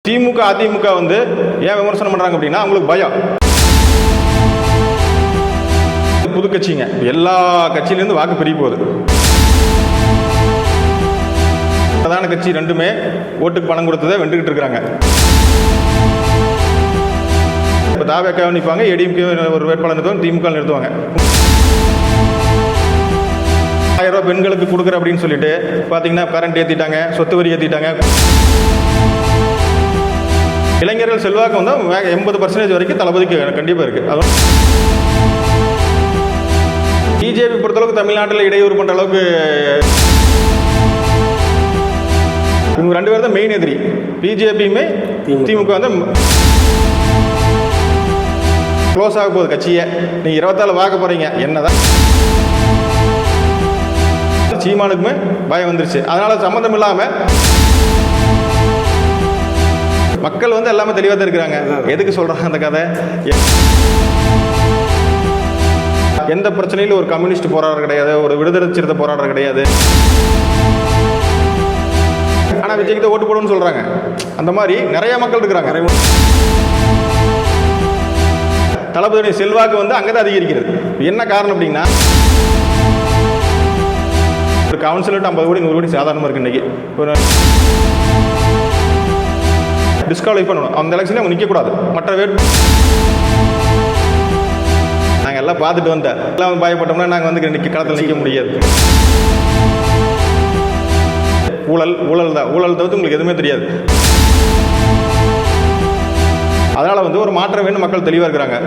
திமுக அதிமுக வந்து ஏன் விமர்சனம் பண்ணுறாங்க அப்படின்னா அவங்களுக்கு பயம். புது கட்சிங்க எல்லா கட்சியிலேருந்து வாக்கு பிரிய போகுது. பிரதான கட்சி ரெண்டுமே ஓட்டுக்கு பணம் கொடுத்ததை வென்றுகிட்டு இருக்கிறாங்க. இப்போ தாவேக்காவை நிற்பாங்க, ஏடிஎம்கே ஒரு வேட்பாளர் நிறுத்துவாங்க, திமுக நிறுத்துவாங்க. 1000 ரூபாய் பெண்களுக்கு கொடுக்குற அப்படின்னு சொல்லிட்டு பார்த்தீங்கன்னா கரண்ட் ஏற்றிட்டாங்க, சொத்து வரி ஏற்றிட்டாங்க. இளைஞர்கள் செல்வாக்கு வந்து 80% வரைக்கும் தளபதிக்கு கண்டிப்பாக இருக்குது. அதுவும் பிஜேபி பொறுத்தளவுக்கு தமிழ்நாட்டில் இடையூறு பண்ணுற அளவுக்கு இவங்க 2 பேர் தான் மெயின் எதிரி. பிஜேபியுமே திமுக வந்து க்ளோஸ் ஆக போகுது கட்சியை. நீங்கள் 24 வாக்க போகிறீங்க என்னதான் சீமானுக்குமே பயம் வந்துருச்சு. அதனால் சம்மந்தம் இல்லாமல் மக்கள் வந்து எல்லாமே தெளிவாக தான் இருக்கிறாங்க. எதுக்கு சொல்கிறாங்க அந்த கதை? எந்த பிரச்சனையிலும் ஒரு கம்யூனிஸ்ட் போராடுற கிடையாது, ஒரு விடுதலை சிறுத்தை போராடுற கிடையாது. ஆனால் விஜய்க்கு ஓட்டு போடுன்னு சொல்கிறாங்க. அந்த மாதிரி நிறைய மக்கள் இருக்கிறாங்க. தளபதியுடைய செல்வாக்கு வந்து அங்கே தான் அதிகரிக்கிறது. என்ன காரணம் அப்படின்னா ஒரு கவுன்சிலர்ட்டு 50 கோடி 100 கோடி சாதாரணமாக இருக்குது. இன்றைக்கி ஒரு டிஸ்குவாலிஃபை பண்ணணும். அந்த எலெக்ஷனில் அவங்க நிற்கக்கூடாது. மற்ற நாங்கள் எல்லாம் பார்த்துட்டு வந்தேன். எல்லாம் பயப்பட்டோம்னா நாங்கள் வந்து களத்தில் நிற்க முடியாது. ஊழல் தான். ஊழல் தவிர்த்து உங்களுக்கு எதுவுமே தெரியாது. அதனால் வந்து ஒரு மாற்றம் வேணும். மக்கள் தெளிவாக இருக்கிறாங்க.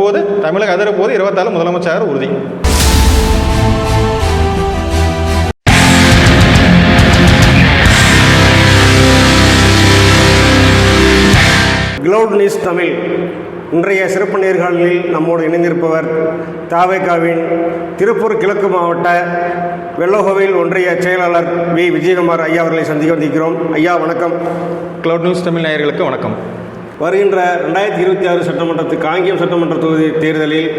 போது தமிழக அதிர போது 24 முதலமைச்சர் உறுதி. க்ளவுட் நியூஸ் தமிழ் இன்றைய சிறப்பு நேர்காணலில் நம்மோடு இணைந்திருப்பவர் தாவேகாவின் திருப்பூர் கிழக்கு மாவட்ட வெள்ளோகோவில் ஒன்றிய செயலாளர் வி விஜயகுமார் ஐயா அவர்களை சந்திக்க வந்திருக்கிறோம். ஐயா வணக்கம். க்ளவுட் நியூஸ் தமிழ் நேயர்களுக்கு வணக்கம். வருகின்ற 2026 சட்டமன்றத்துக்கு காங்கேயம் சட்டமன்ற தொகுதி தேர்தலில்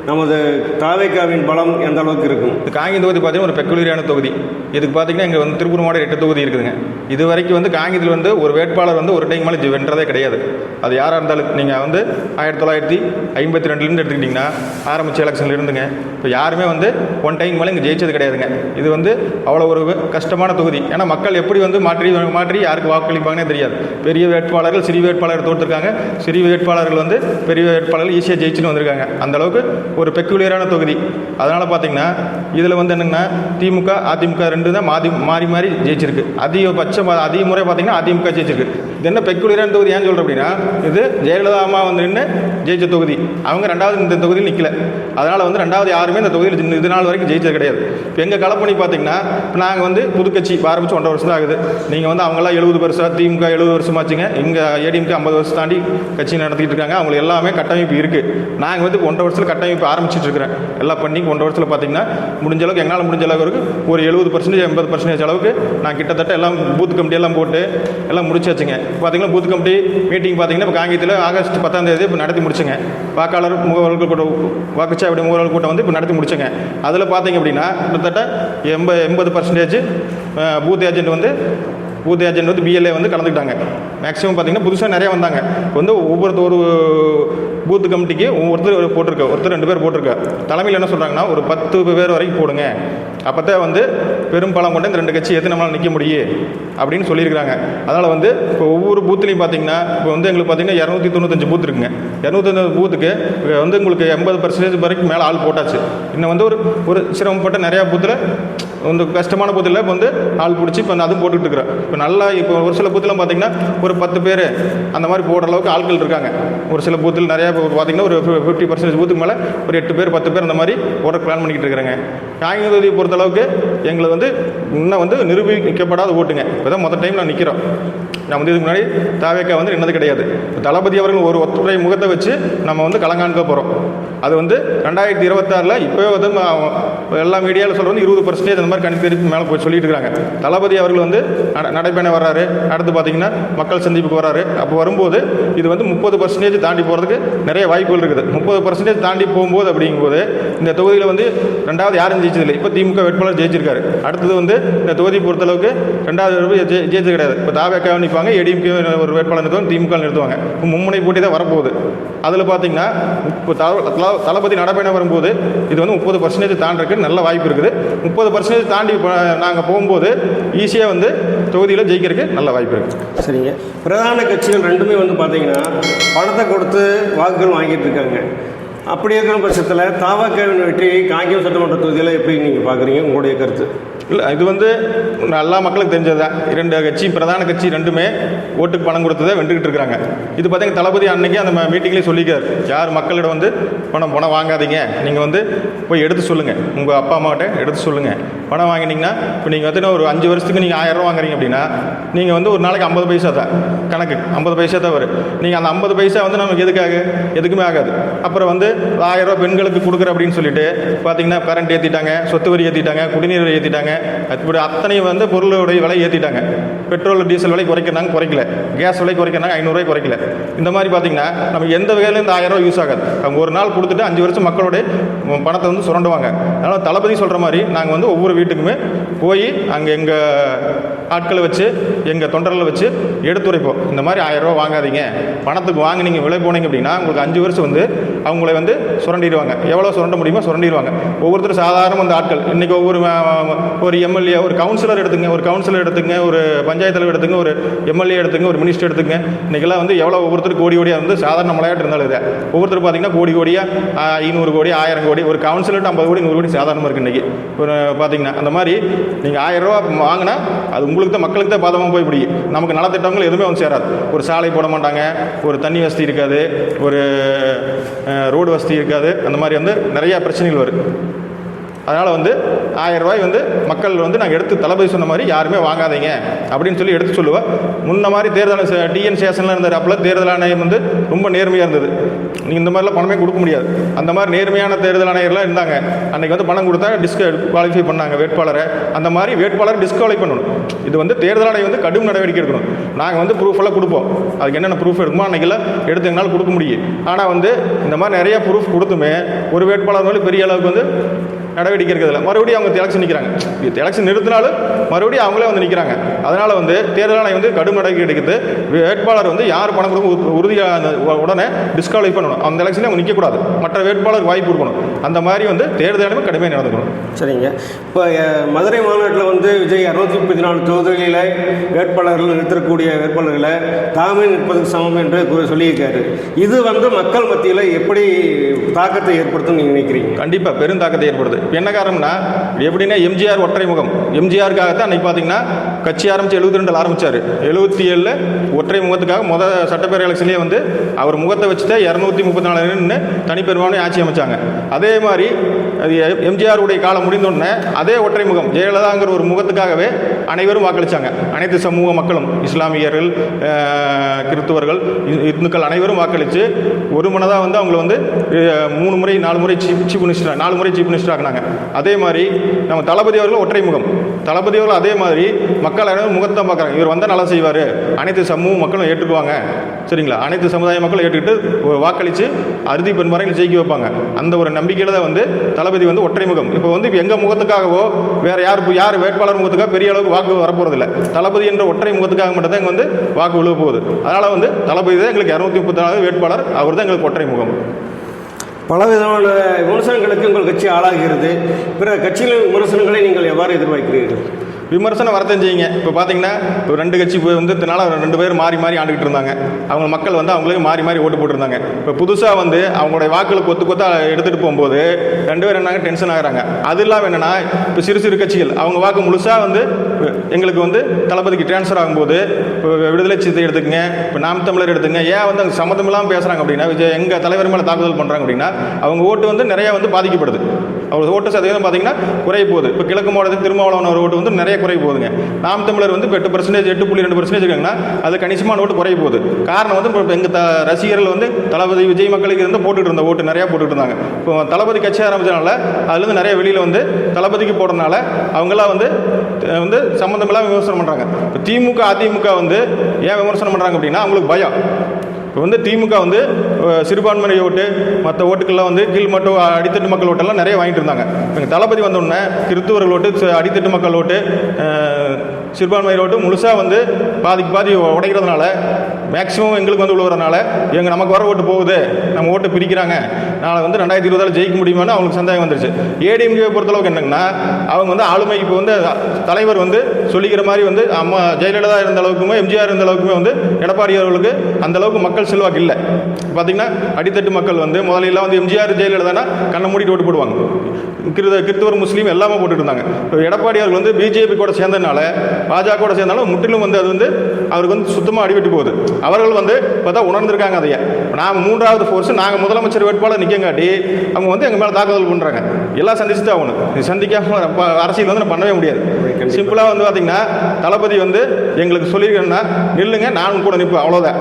நமது தாவேகாவின் பலம் எந்த அளவுக்கு இருக்கும்? காங்கேயம் தொகுதி பார்த்தீங்கன்னா ஒரு பெக்குலரியான தொகுதி. இதுக்கு பார்த்தீங்கன்னா இங்கே வந்து திருப்பூர் மாவட்டம் 8 தொகுதி இருக்குதுங்க. இது வரைக்கும் வந்து காங்கேயத்தில் வந்து ஒரு வேட்பாளர் வந்து ஒரு டைம் மேலே வென்றதே கிடையாது. அது யாராக இருந்தாலும் நீங்கள் வந்து 1952 எடுத்துக்கிட்டிங்கன்னா ஆரம்பித்த எலெக்ஷனில் இருந்துங்க இப்போ யாருமே வந்து ஒன் டைம் மேலே இங்கே ஜெயிச்சது கிடையாதுங்க. இது வந்து அவ்வளோ ஒரு கஷ்டமான தொகுதி. ஏன்னா மக்கள் எப்படி வந்து மாற்றி யாருக்கு வாக்களிப்பாங்கன்னே தெரியாது. பெரிய வேட்பாளர்கள் சிறிய வேட்பாளர் தோற்றுருக்காங்க, சிறிய வேட்பாளர்கள் வந்து பெரிய வேட்பாளர்கள் ஈஸியாக ஜெயிச்சுன்னு வந்திருக்காங்க. அந்தளவுக்கு ஒரு பெக்குலியரான தொகுதி. அதனால் பார்த்தீங்கன்னா இதில் வந்து என்னென்னா திமுக அதிமுக 2 தான் மாறி மாறி ஜெயிச்சிருக்கு. அதிக முறை பார்த்தீங்கன்னா அதிமுக ஜெயிச்சிருக்கு. இது என்ன பெக்குலியரான தொகுதி ஏன்னு சொல்கிறேன் அப்படின்னா இது ஜெயலலிதா அம்மா வந்து நின்று ஜெயிச்ச தொகுதி. அவங்க 2வது இந்த தொகுதியில் நிற்கல. அதனால் வந்து 2வது யாருமே இந்த தொகுதியில் இது நாள் வரைக்கும் ஜெயிச்சது கிடையாது. இப்போ எங்கள் களப்பணி பார்த்தீங்கன்னா இப்போ நாங்கள் வந்து புது கட்சி ஆரம்பித்து 1.5 வருஷம் தான் ஆகுது. நீங்கள் வந்து அவங்களாம் 70 வருஷம், திமுக 70 வருஷமாச்சுங்க. இங்கே ஏடிஎம்கே 50 வருஷம் தாண்டி கட்சி நடத்திட்டு இருக்காங்க. அவங்களுக்கு எல்லாமே கட்டமைப்பு இருக்குது. நாங்கள் வந்து 1.5 வருஷத்தில் கட்டமைப்பு ஆரம்பிச்சிட்டு இருக்கிறேன். எல்லாம் பண்ணி 1.5 வருஷத்தில் பார்த்தீங்கன்னா முடிஞ்ச அளவுக்கு எங்களால் முடிஞ்ச அளவுக்கு ஒரு 70% 80% அளவுக்கு நான் கிட்டத்தட்ட எல்லாம் பூத் கமிட்டி எல்லாம் போட்டு எல்லாம் முடிச்சாச்சுங்க. பார்த்தீங்கன்னா பூத் கமிட்டி மீட்டிங் பார்த்தீங்கன்னா இப்போ காங்கேயத்தில் ஆகஸ்ட் 10ஆம் தேதி இப்போ நடத்தி முடிச்சுங்க. வாக்காளர் முகவர்கள் கூட்டம் வாக்குச்சாவடி முகவர்கள் கூட்டம் வந்து இப்போ நடத்தி முடிச்சுங்க. அதில் பார்த்தீங்க அப்படின்னா கிட்டத்தட்ட 80% பூத் ஏஜென்ட் வந்து பிஎல்ஏ வந்து கலந்துக்கிட்டாங்க. மேக்ஸிமம் பார்த்தீங்கன்னா புதுசாக நிறையா வந்தாங்க. வந்து ஒரு பூத்து கமிட்டிக்கு ஒருத்தர் 2 பேர் போட்டிருக்கா. தலைமையில் என்ன சொல்கிறாங்கன்னா ஒரு 10 பேர் வரைக்கும் போடுங்க. அப்போ தான் வந்து பெரும் பலம் கொண்டு இந்த 2 கட்சி எது நம்மளால் நிற்க முடியும் அப்படின்னு சொல்லியிருக்கிறாங்க. அதனால் வந்து இப்போ ஒவ்வொரு பூத்துலையும் பார்த்தீங்கன்னா இப்போ வந்து எங்களுக்கு பார்த்தீங்கன்னா 295 பூத் இருக்குங்க. 295 பூத்துக்கு வந்து உங்களுக்கு 80% வரைக்கும் மேலே ஆள் போட்டாச்சு. இன்னும் வந்து ஒரு சிரமப்பட்ட நிறையா பூத்தில் வந்து கஷ்டமான பூத்தில் இப்போ வந்து ஆள் பிடிச்சி இப்போ அதுவும் போட்டுக்கிட்டு இருக்கிறேன். இப்போ நல்லா இப்போ ஒரு சில பூத்துலாம் பார்த்தீங்கன்னா ஒரு 10 பேர் அந்த மாதிரி போடுற அளவுக்கு ஆட்கள் இருக்காங்க. ஒரு சில பூத்தில் நிறையா பார்த்தீங்கன்னா ஒரு 50% பூத்துக்கு மேலே ஒரு 8 பேர் 10 பேர் அந்த மாதிரி போட பிளான் பண்ணிக்கிட்டு இருக்கிறாங்க. காங்கேயம் தொகுதியை பொறுத்தளவுக்கு எங்களுக்கு வந்து இன்னும் வந்து நிரூபிக்கப்படாத ஓட்டுங்க. இப்போ தான் மொத்த டைம் நான் நிற்கிறோம். நான் வந்து இதுக்கு முன்னாடி தாவேக்கா வந்து நின்னது கிடையாது. தளபதி அவர்கள் ஒரு ஒற்றை முகத்தை வச்சு நம்ம வந்து களங்காண்க போகிறோம். அது வந்து 2026 இப்போவே வந்து எல்லா மீடியாவில் சொல்கிறது 20% அந்த மாதிரி கணித்து மேலே போய் சொல்லிட்டு இருக்காங்க. தளபதி அவர்கள் வந்து நடைபயணம் வர்றாரு. அடுத்து பார்த்தீங்கன்னா மக்கள் சந்திப்புக்கு வர்றாரு. அப்போ வரும்போது இது வந்து 30% தாண்டி போகிறதுக்கு நிறைய வாய்ப்புகள் இருக்குது. 30% தாண்டி போகும்போது அப்படிங்கும்போது இந்த தொகுதியில் வந்து 2வது யாரும் ஜெயிச்சதில்லை. இப்போ திமுக வேட்பாளர் ஜெயிச்சிருக்காரு. ஜெயிச்சிருக்காரு. அடுத்தது வந்து இந்த தொகுதி பொறுத்தளவுக்கு 2வது ஜெயிச்சது கிடையாது. இப்போ தாவேக்காவை நிற்பாங்க, ஏடிஎம்கே ஒரு வேட்பாளர் நிறுத்துவாங்க, திமுக நிறுத்துவாங்க. இப்போ மும்முனை போட்டி தான் வரப்போகுது. அதில் பார்த்தீங்கன்னா இப்போ தளபதி நடைபயணம் வரும்போது இது வந்து 30% தாண்டிருக்கு, நல்ல வாய்ப்பு இருக்குது. 30% தாண்டி நாங்கள் போகும்போது ஈஸியாக வந்து தொகுதியில் ஜெயிக்கிறதுக்கு நல்ல வாய்ப்பு இருக்குது. சரிங்க. பிரதான கட்சிகள் ரெண்டுமே வந்து பார்த்தீங்கன்னா பணத்தை கொடுத்து வாக்குகள் வாங்கிட்டு இருக்காங்க. அப்படி இருக்கிற பட்சத்தில் தாவேக்காவின் வெற்றி காங்கேயம் சட்டமன்ற தொகுதியில் எப்படி நீங்கள் பார்க்குறீங்க, உங்களுடைய கருத்து? இல்லை, இது வந்து எல்லா மக்களுக்கு தெரிஞ்சது தான். 2 கட்சி, பிரதான கட்சி ரெண்டுமே ஓட்டுக்கு பணம் கொடுத்ததை வென்றுக்கிட்டு இருக்கிறாங்க. இது பார்த்தீங்கன்னா தளபதி அன்னைக்கு அந்த மீட்டிங்லேயே சொல்லிக்கார், யார் மக்களிடம் வந்து பணம் வாங்காதீங்க, நீங்கள் வந்து போய் எடுத்து சொல்லுங்கள், உங்கள் அப்பா அம்மாட்ட எடுத்து சொல்லுங்கள். பணம் வாங்கினீங்கன்னா இப்போ நீங்கள் வந்து ஒரு 5 வருஷத்துக்கு நீங்கள் 1000 ரூபா வாங்குறீங்க அப்படின்னா நீங்கள் வந்து ஒரு நாளைக்கு 50 பைசா தான் கணக்கு, 50 பைசா தான் வரும். நீங்கள் அந்த 50 பைசா வந்து நமக்கு எதுக்குமே ஆகாது. அப்புறம் வந்து 1000 ரூபா பெண்களுக்கு கொடுக்குற அப்படின்னு சொல்லிட்டு பார்த்தீங்கன்னா கரண்ட் ஏற்றிட்டாங்க, சொத்து வரி ஏற்றிட்டாங்க, குடிநீர் வரி ஏற்றிட்டாங்க, இப்படி அத்தனையும் வந்து பொருளுடைய விலை ஏற்றிட்டாங்க. பெட்ரோல் டீசல் விலை குறைக்கிறாங்க, குறைக்கல. கேஸ் விலை குறைக்கிறாங்க, 500 ரூபாய் குறைக்கல. இந்த மாதிரி பார்த்தீங்கன்னா நம்ம எந்த வகையிலும் இந்த 1000 ரூபா யூஸ் ஆகாது. அவங்க ஒரு நாள் கொடுத்துட்டு 5 வருஷம் மக்களுடைய பணத்தை வந்து சுரண்டுவாங்க. அதனால் தளபதி சொல்கிற மாதிரி நாங்கள் வந்து ஒவ்வொரு வீட்டுக்குமே போய் அங்கே எங்கள் ஆட்களை வச்சு, எங்கள் தொண்டர்களை வச்சு எடுத்துரைப்போம். இந்த மாதிரி 1000 ரூபா வாங்காதீங்க, பணத்துக்கு வாங்கினீங்க விலை போனீங்க அப்படின்னா உங்களுக்கு 5 வருஷம் வந்து அவங்கள வந்து சுரண்டிடுவாங்க. எவ்வளோ சுரண்ட முடியுமோ சுரண்டிடுவாங்க. ஒவ்வொருத்தரும் சாதாரண அந்த ஆட்கள் இன்றைக்கி ஒரு எம்எல்ஏ, ஒரு கவுன்சிலர் எடுத்துங்க, ஒரு பஞ்சாயத்து தலைவர் எடுத்துங்க, ஒரு எம்எல்ஏ எடுத்துங்க, ஒரு மினிஸ்டர் எடுத்துங்க. இன்றைக்கெல்லாம் வந்து எவ்வளோ ஒவ்வொருத்தர் கோடி கோடியாக வந்து சாதாரண மலையாட்டு இருந்தாலும் இதை ஒவ்வொருத்தர் பார்த்தீங்கன்னா கோடி கோடியாக 500 கோடி 1000 கோடி, ஒரு கவுன்சிலர்ட்டு 50 கோடி 100 கோடி சாதாரணமாக இருக்குது இன்றைக்கி. ஒரு பார்த்தீங்கன்னா அந்த மாதிரி நீங்கள் 1000 ரூபா வாங்கினா அது உங்களுக்கு தான், மக்களுக்கு தான் பாதமாக போய் முடியும். நமக்கு நலத்திட்டங்கள் எதுவுமே வந்து சேராது. ஒரு சாலை போட மாட்டாங்க, ஒரு தண்ணி வசதி இருக்காது, ஒரு ரோடு வசதி இருக்காது. அந்த மாதிரி வந்து நிறையா பிரச்சனைகள் வரும். அதனால் வந்து 1000 ரூபாய் வந்து மக்கள் வந்து நாங்கள் எடுத்து தளபதி சொன்ன மாதிரி யாருமே வாங்காதீங்க அப்படின்னு சொல்லி எடுத்து சொல்லுவேன். முன்ன மாதிரி தேர்தல் டிஎன் சேஷனில் இருந்தார், அப்போல்லாம் தேர்தல் ஆணையம் வந்து ரொம்ப நேர்மையாக இருந்தது. நீங்கள் இந்த மாதிரிலாம் பணமே கொடுக்க முடியாது. அந்த மாதிரி நேர்மையான தேர்தல் ஆணையர்லாம் இருந்தாங்க. அன்றைக்கி வந்து பணம் கொடுத்தா டிஸ்குவாலிஃபை பண்ணாங்க வேட்பாளரை. அந்த மாதிரி வேட்பாளரை டிஸ்குவாலிஃபை பண்ணணும். இது வந்து தேர்தல் ஆணையம் வந்து கடும் நடவடிக்கை எடுக்கணும். நாங்கள் வந்து ப்ரூஃபெல்லாம் கொடுப்போம், அதுக்கு என்னென்ன ப்ரூஃப் எடுக்குமோ அன்றைக்கெல்லாம் எடுத்து எங்களால் கொடுக்க முடியும். ஆனால் வந்து இந்த மாதிரி நிறையா ப்ரூஃப் கொடுத்துமே ஒரு வேட்பாளர் வந்து பெரிய அளவுக்கு வந்து நடவடிக்கை இருக்கிறதில்ல. மறுபடியும் அவங்க எலெக்ஷன் நிற்கிறாங்க. எலெக்ஷன் நிறுத்தினாலும் மறுபடியும் அவங்களே வந்து நிற்கிறாங்க. அதனால் வந்து தேர்தல் ஆணையம் வந்து கடும் நடவடிக்கை எடுக்குது. வேட்பாளர் வந்து யார் பணம் கொடுக்க உறுதியாக உடனே டிஸ்குவாலிஃபை பண்ணணும். அந்த எலெக்ஷனில் அவங்க நிற்கக்கூடாது, மற்ற வேட்பாளருக்கு வாய்ப்பு கொடுக்கணும். அந்த மாதிரி வந்து தேர்தல் ஆணையம் கடுமையாக நடந்துக்கணும். சரிங்க. இப்போ மதுரை மாநாட்டில் வந்து விஜய் 634 தொகுதிகளில் வேட்பாளர்கள் நிறுத்தக்கூடிய வேட்பாளர்களை தாமே நிற்பதுக்கு சமம் என்று சொல்லியிருக்காரு. இது வந்து மக்கள் மத்தியில் எப்படி தாக்கத்தை ஏற்படுத்தும் நீங்கள் நினைக்கிறீங்க? கண்டிப்பாக பெரும் தாக்கத்தை ஏற்படுது. இப்போ என்ன காரணம்னா எப்படின்னா எம்ஜிஆர் ஒற்றை முகம். எம்ஜிஆருக்காகத்தான் அன்றைக்கி பார்த்தீங்கன்னா கட்சி ஆரம்பித்து 72 ஆரம்பித்தார். 77 ஒற்றை முகத்துக்காக சட்டப்பேரவை எலெக்ஷன்லேயே வந்து அவர் முகத்தை வச்சு தான் 234 தனிப்பெரும்பான்மை ஆட்சி அமைச்சாங்க. அதே மாதிரி எம்ஜிஆருடைய காலம் முடிந்தோடனே அதே ஒற்றை முகம் ஜெயலலிதாங்கிற ஒரு முகத்துக்காகவே அனைவரும் வாக்களித்தாங்க. அனைத்து சமூக மக்களும், இஸ்லாமியர்கள், கிறிஸ்துவர்கள், இந்துக்கள் அனைவரும் வாக்களித்து ஒரு மனதாக வந்து அவங்களை வந்து 3 முறை 4 முறை சீஃப் மினிஸ்டர் ஆகினாங்க. அதே மாதிரி நம்ம தளபதி அவர்கள் ஒற்றை முகம். தளபதி அவர்கள் அதே மாதிரி மக்கள் அனைவரும் முகத்தை தான் பார்க்குறாங்க. இவர் வந்தால் நல்லா செய்வார், அனைத்து சமூக மக்களும் ஏற்றுக்குவாங்க, சரிங்களா, அனைத்து சமுதாய மக்களும் ஏற்றுக்கிட்டு வாக்களித்து அறுதி பெரும்பான்மையில் ஜெயிக்க வைப்பாங்க. அந்த ஒரு நம்பிக்கையில் தான் வந்து தளபதி வந்து ஒற்றை முகம். இப்போ வந்து எங்கள் முகத்துக்காகவோ வேறு யார் வேட்பாளர் முகத்துக்காக பெரிய அளவுக்கு வாக்கு வரப்போகிறதில்ல. தளபதி என்ற ஒற்றை முகத்துக்காக மட்டும் தான் இங்கே வந்து வாக்கு விழுவ போகுது. அதனால் வந்து தளபதி தான் எங்களுக்கு 234 வேட்பாளர், அவர் தான் எங்களுக்கு ஒற்றை முகம். பலவிதமான விமர்சனங்களுக்கு உங்கள் கட்சி ஆளாகிறது. பிற கட்சிகளின் விமர்சனங்களை நீங்கள் எவ்வாறு எதிர்பார்க்கிறீர்கள்? விமர்சனம் வரத்தான் செய்யுங்க. இப்போ பார்த்தீங்கன்னா இப்போ 2 கட்சி வந்து இதனால் 2 பேர் மாறி ஆண்டுகிட்டு இருந்தாங்க. அவங்க மக்கள் வந்து அவங்களுக்கு மாறி ஓட்டு போட்டுருந்தாங்க. இப்போ புதுசாக வந்து அவங்களுடைய வாக்குகளை கொத்தா எடுத்துகிட்டு போகும்போது 2 பேர் என்னங்க டென்ஷன் ஆகிறாங்க. அது இல்லாமல் என்னென்னா இப்போ சிறு கட்சிகள் அவங்க வாக்கு முழுசாக வந்து எங்களுக்கு வந்து தளபதிக்கு ட்ரான்ஸ்ஃபர் ஆகும்போது இப்போ விடுதலை சிறுத்தை எடுத்துக்கங்க, இப்போ நாம் தமிழர் எடுத்துங்க, ஏன் வந்து அங்கே சம்மந்தம் இல்லாமல் பேசுகிறாங்க அப்படின்னா எங்கள் தலைவர் மேலே தாக்குதல் பண்ணுறாங்க அப்படின்னா அவங்க ஓட்டு வந்து நிறையா வந்து பாதிக்கப்படுது. அவர் ஓட்டு சதவீதம் பார்த்தீங்கன்னா குறைய போகுது. இப்போ கிழக்கு மாவட்டத்தில் திருமாவளவன் ஒரு ஓட்டு வந்து நிறைய குறைய போகுதுங்க. நாம் தமிழர் வந்து 8%, 8.2% இருக்காங்கன்னா அது கணிசமான ஓட்டு குறைய போகுது. காரணம் வந்து இப்போ எங்கள் ரசிகர்கள் வந்து தளபதி விஜய் மக்களுக்கு இருந்து போட்டுட்டு இருந்த ஓட்டு நிறையா போட்டுட்டு இருந்தாங்க. இப்போ தளபதி கட்சி ஆரம்பிச்சதுனால அதுலேருந்து நிறைய வெளியில் வந்து தளபதிக்கு போடுறதுனால அவங்களாம் வந்து சம்மந்தம் இல்லாமல் விமர்சனம் பண்ணுறாங்க. இப்போ திமுக அதிமுக வந்து ஏன் விமர்சனம் பண்ணுறாங்க அப்படின்னா அவங்களுக்கு பயம். இப்போ வந்து திமுக வந்து சிறுபான்மை ஓட்டு மற்ற ஓட்டுக்கெல்லாம் வந்து கீழ்மட்ட அடித்தட்டு மக்கள் ஓட்டெல்லாம் நிறைய வாங்கிட்டு இருந்தாங்க. எங்கள் தளபதி வந்தோடனே கிறிஸ்துவர்கள் ஓட்டு, அடித்தட்டு மக்கள் ஓட்டு, சிறுபான்மை ஓட்டு முழுசாக வந்து பாதி உடைக்கிறதுனால மேக்ஸிமம் எங்களுக்கு வந்து விழுவுறதுனால நமக்கு வர ஓட்டு போகுது, நம்ம ஓட்டு பிரிக்கிறாங்க, நாளை வந்து 2020 ஜெயிக்க முடியுமான்னு அவங்களுக்கு சந்தேகம் வந்துருச்சு. ஏடிஎம்கே பொறுத்தளவுக்கு என்னங்கன்னா அவங்க வந்து ஆளுமை இப்போ வந்து தலைவர் வந்து சொல்லிக்கிற மாதிரி வந்து அம்மா ஜெயலலிதா இருந்த அளவுக்குமே எம்ஜிஆர் இருந்த அளவுக்குமே வந்து எடப்பாடி அவர்களுக்கு அந்த அளவுக்கு மக்கள் செல்வாக்கு இல்லை. பார்த்தீங்கன்னா அடித்தட்டு மக்கள் வந்து முதலெல்லாம் வந்து எம்ஜிஆர் ஜெயலலிதானா கண்ணை மூடிட்டு ஓட்டு போடுவாங்க. கிறிஸ்தவர் முஸ்லீம் எல்லாமே போட்டுட்டு இருந்தாங்க. இப்போ எடப்பாடி அவர்கள் வந்து பிஜேபி கூட சேர்ந்ததுனால பாஜக கூட சேர்ந்தாலும் முற்றிலும் வந்து அது வந்து அவருக்கு வந்து சுத்தமாக அடிவிட்டு போகுது. அவர்கள் வந்து இப்போ தான் உணர்ந்திருக்காங்க. அதையே நாங்கள் 3வது ஃபோர்ஸ், நாங்கள் முதலமைச்சர் வேட்பாளர் நிற்கங்காட்டி அவங்க வந்து எங்கள் மேலே தாக்குதல் பண்ணுறாங்க. எல்லாம் சந்திச்சு தான் ஆகணும். இது சந்திக்காமல் அரசியல் வந்து நம்ம பண்ணவே முடியாது. சிம்பிளாக வந்து பார்த்தீங்கன்னா தளபதி வந்து எங்களுக்கு சொல்லியிருக்கேன்னா நில்லுங்க, நானும் கூட நிற்பேன், அவ்வளோதான்.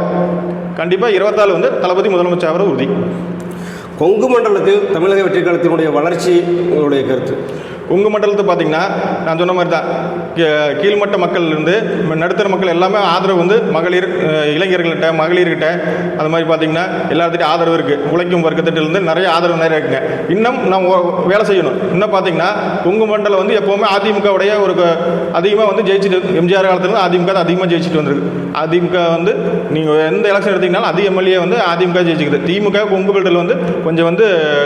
கண்டிப்பாக 24 வந்து தளபதி முதலமைச்சர் ஆகிற உறுதி. கொங்கு மண்டலத்தில் தமிழக வெற்றி கழகத்தினுடைய வளர்ச்சி உங்களுடைய கருத்து? கொங்கு மண்டலத்தை பார்த்தீங்கன்னா நான் சொன்ன மாதிரி தான், கீழ்மட்ட மக்கள்லேருந்து நடுத்தர மக்கள் எல்லாமே ஆதரவு வந்து மகளிர், இளைஞர்கள்கிட்ட, மகளிர்கிட்ட அது மாதிரி பார்த்தீங்கன்னா எல்லாத்துட்டையும் ஆதரவு இருக்குது. உழைக்கும் வர்க்கத்திட்டிருந்து நிறைய ஆதரவு நிறைய இருக்குங்க. இன்னும் நம்ம வேலை செய்யணும். இன்னும் பார்த்தீங்கன்னா கொங்கு மண்டலம் வந்து எப்போவுமே அதிமுகவுடைய ஒரு அதிகமாக வந்து ஜெயிச்சுட்டு, எம்ஜிஆர் காலத்துலேருந்து அதிமுக தான் அதிகமாக ஜெயிச்சுட்டு வந்திருக்கு. அதிமுக வந்து நீங்கள் எந்த எலெக்ஷன் எடுத்தீங்கனாலும் அதிக எம்எல்ஏ வந்து அதிமுக ஜெயிச்சுக்குது. திமுக கொங்கு பெல்ட்டில் வந்து கொஞ்சம் வந்து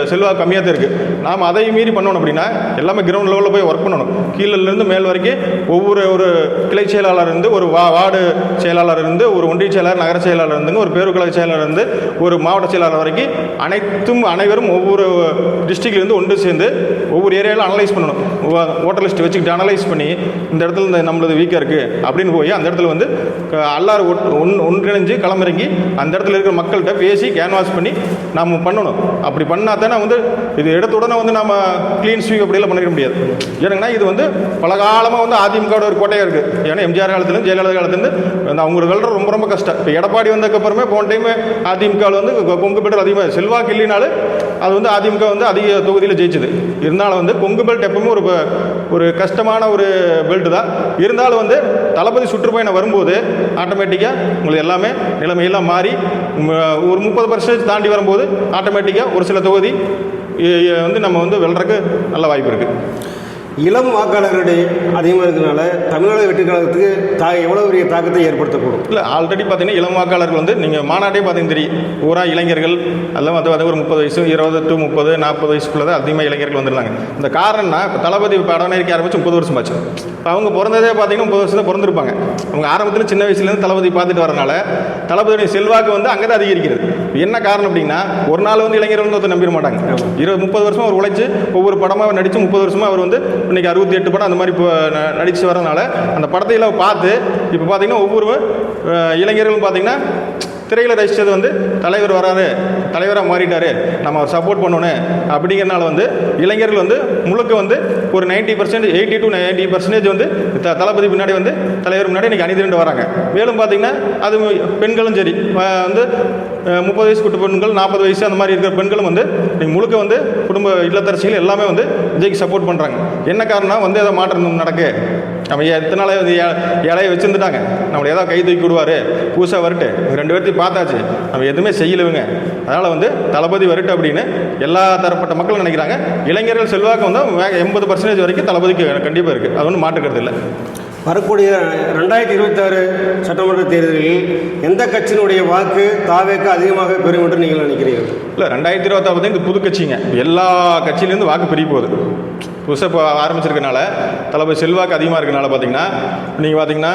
செல்வாக்கு கம்மியாக தான் இருக்குது. நாம் அதை மீறி பண்ணணும் அப்படின்னா எல்லாமே கிரவுண்ட் லெவலில் போய் ஒர்க் பண்ணணும். கீழிலிருந்து மேல் வரைக்கும் ஒவ்வொரு கிளை செயலாளர் இருந்து, ஒரு வார்டு செயலாளர் இருந்து, ஒரு ஒன்றிய செயலாளர், நகர செயலாளர் இருந்துங்க, ஒரு பேருக்கழக செயலாளர் இருந்து, ஒரு மாவட்ட செயலாளர் வரைக்கும் அனைவரும் ஒவ்வொரு டிஸ்ட்ரிக்ட்லேருந்து ஒன்று சேர்ந்து ஒவ்வொரு ஏரியாவில் அனலைஸ் பண்ணணும். ஓட்டர் லிஸ்ட் வச்சுக்கிட்டு அனலைஸ் பண்ணி இந்த இடத்துல இந்த நம்மளது வீக்காக இருக்குது அப்படின்னு போய் அந்த இடத்துல வந்து எல்லாரும் ஒன்றிணைஞ்சு களமிறங்கி அந்த இடத்துல இருக்கிற மக்கள்கிட்ட பேசி கேன்வாஸ் பண்ணி நம்ம பண்ணணும். அப்படி பண்ணால் தானே வந்து இது எடுத்த உடனே வந்து நம்ம க்ளீன் ஸ்வீப் அப்படியெல்லாம் பண்ணிட முடியாது. ஏன்னா இது வந்து பல காலமாக வந்து அதிமுகவோட ஒரு கோட்டையாக இருக்குது. ஏன்னா எம்ஜிஆர் காலத்துலேருந்து ஜெயலலிதா காலத்துலேருந்து அவங்களுக்கு வெல்ற ரொம்ப ரொம்ப கஷ்டம். இப்போ எடப்பாடி வந்ததுக்கப்புறமே போன டைம் அதிமுகவில் வந்து கொங்கு பெல்ட் அதிகமாக செல்வாக்கு இல்லைனாலும் அது வந்து அதிமுக வந்து அதிக தொகுதியில் ஜெயிச்சுது. இருந்தாலும் வந்து கொங்கு பெல்ட் எப்பவுமே ஒரு கஷ்டமான ஒரு பெல்ட் தான். இருந்தாலும் வந்து தளபதி சுற்றுப்பயணம் வரும்போது ஆட்டோமேட்டிக்காக உங்களுக்கு எல்லாமே நிலைமையெல்லாம் மாறி ஒரு 30% தாண்டி வரும்போது ஆட்டோமேட்டிக்காக ஒரு சில தொகுதி வந்து நம்ம வந்து வெல்றதுக்கு நல்ல வாய்ப்பு இருக்குது. இளம் வாக்காளர்களுடைய அதிகமாக இருக்கிறதுனால தமிழக வெற்றி கழகத்துக்கு எவ்வளோ பெரிய தாக்கத்தை ஏற்படுத்தக்கூடும்? இல்லை, ஆல்ரெடி பார்த்தீங்கன்னா இளம் வாக்காளர்கள் வந்து நீங்கள் மாநாட்டே பார்த்தீங்கன்னா தெரியும், பூரா இளைஞர்கள் எல்லாம் வந்து ஒரு 30 வயசு 20 to 30 40 வயசுக்குள்ளே தான் அதிகமாக இளைஞர்கள் வந்துருந்தாங்க. இந்த காரணம்னா இப்போ தளபதி படம் நடிக்க ஆரம்பிச்சு 30 வருஷம் ஆச்சு. இப்போ அவங்க பிறந்ததே பார்த்தீங்கன்னா 30 வருஷம் தான் பிறந்திருப்பாங்க. அவங்க ஆரம்பத்தில் சின்ன வயசுலேருந்து தளபதி பார்த்துட்டு வரனால தளபதியுடைய செல்வாக்கு வந்து அங்கே தான் அதிகரிக்கிறது. என்ன காரணம் அப்படின்னா ஒரு நாள் வந்து இளைஞர்கள் வந்து நம்பிட மாட்டாங்க. 30 வருஷமாக அவர் உழைச்சி ஒவ்வொரு படமாக நடித்து 30 வருஷமாக அவர் வந்து இன்றைக்கி 68 படம் அந்த மாதிரி இப்போ நடித்து வரதுனால அந்த படத்தையெல்லாம் பார்த்து இப்போ பார்த்தீங்கன்னா ஒவ்வொரு இளைஞர்களும் பார்த்தீங்கன்னா திரையில் ரசித்தது வந்து தலைவர் வராரு, தலைவராக மாறிட்டார், நம்ம அவர் சப்போர்ட் பண்ணணும் அப்படிங்கிறனால வந்து இளைஞர்கள் வந்து முழுக்க வந்து ஒரு 90% 80 to 90% வந்து தளபதி பின்னாடி வந்து தலைவர் முன்னாடி இன்றைக்கி அணிதிரண்டு வராங்க. மேலும் பார்த்திங்கன்னா அது பெண்களும் சரி வந்து 30 வயசு குட்டு பெண்கள் 40 வயசு அந்த மாதிரி இருக்கிற பெண்களும் வந்து இன்றைக்கி முழுக்க வந்து குடும்ப இல்லத்தரசிகள் எல்லாமே வந்து விஜய்க்கு சப்போர்ட் பண்ணுறாங்க. என்ன காரணம் வந்து ஏதோ மாற்றம் நடக்கு, நம்ம எத்தனை நாளே வந்து இலையை வச்சுருந்துட்டாங்க, நம்மளை ஏதாவது கை தூக்கி விடுவார், பூசா வரட்டு, 2 பேர்த்தையும் பார்த்தாச்சு, நம்ம எதுவுமே செய்யலுங்க, அதனால் வந்து தளபதி வரட்டு அப்படின்னு எல்லா தரப்பட்ட மக்களும் நினைக்கிறாங்க. இளைஞர்கள் செல்வாக்கு வந்து 80% வரைக்கும் தளபதிக்கு கண்டிப்பாக இருக்குது. அது ஒன்றும் மாற்றுக்கிறது இல்லை. வரக்கூடிய 2026 சட்டமன்ற தேர்தலில் எந்த கட்சியினுடைய வாக்கு தாவேக்கு அதிகமாக பெறும் என்று நீங்கள் நினைக்கிறீர்கள்? இல்லை, 2026 இந்த புது கட்சிங்க எல்லா கட்சியிலேருந்து வாக்கு பிரிய போகுது. புதுசாக இப்போ ஆரம்பிச்சிருக்கனால தளபதி செல்வாக்கு அதிகமாக இருக்கனால பார்த்தீங்கன்னா நீங்கள் பார்த்தீங்கன்னா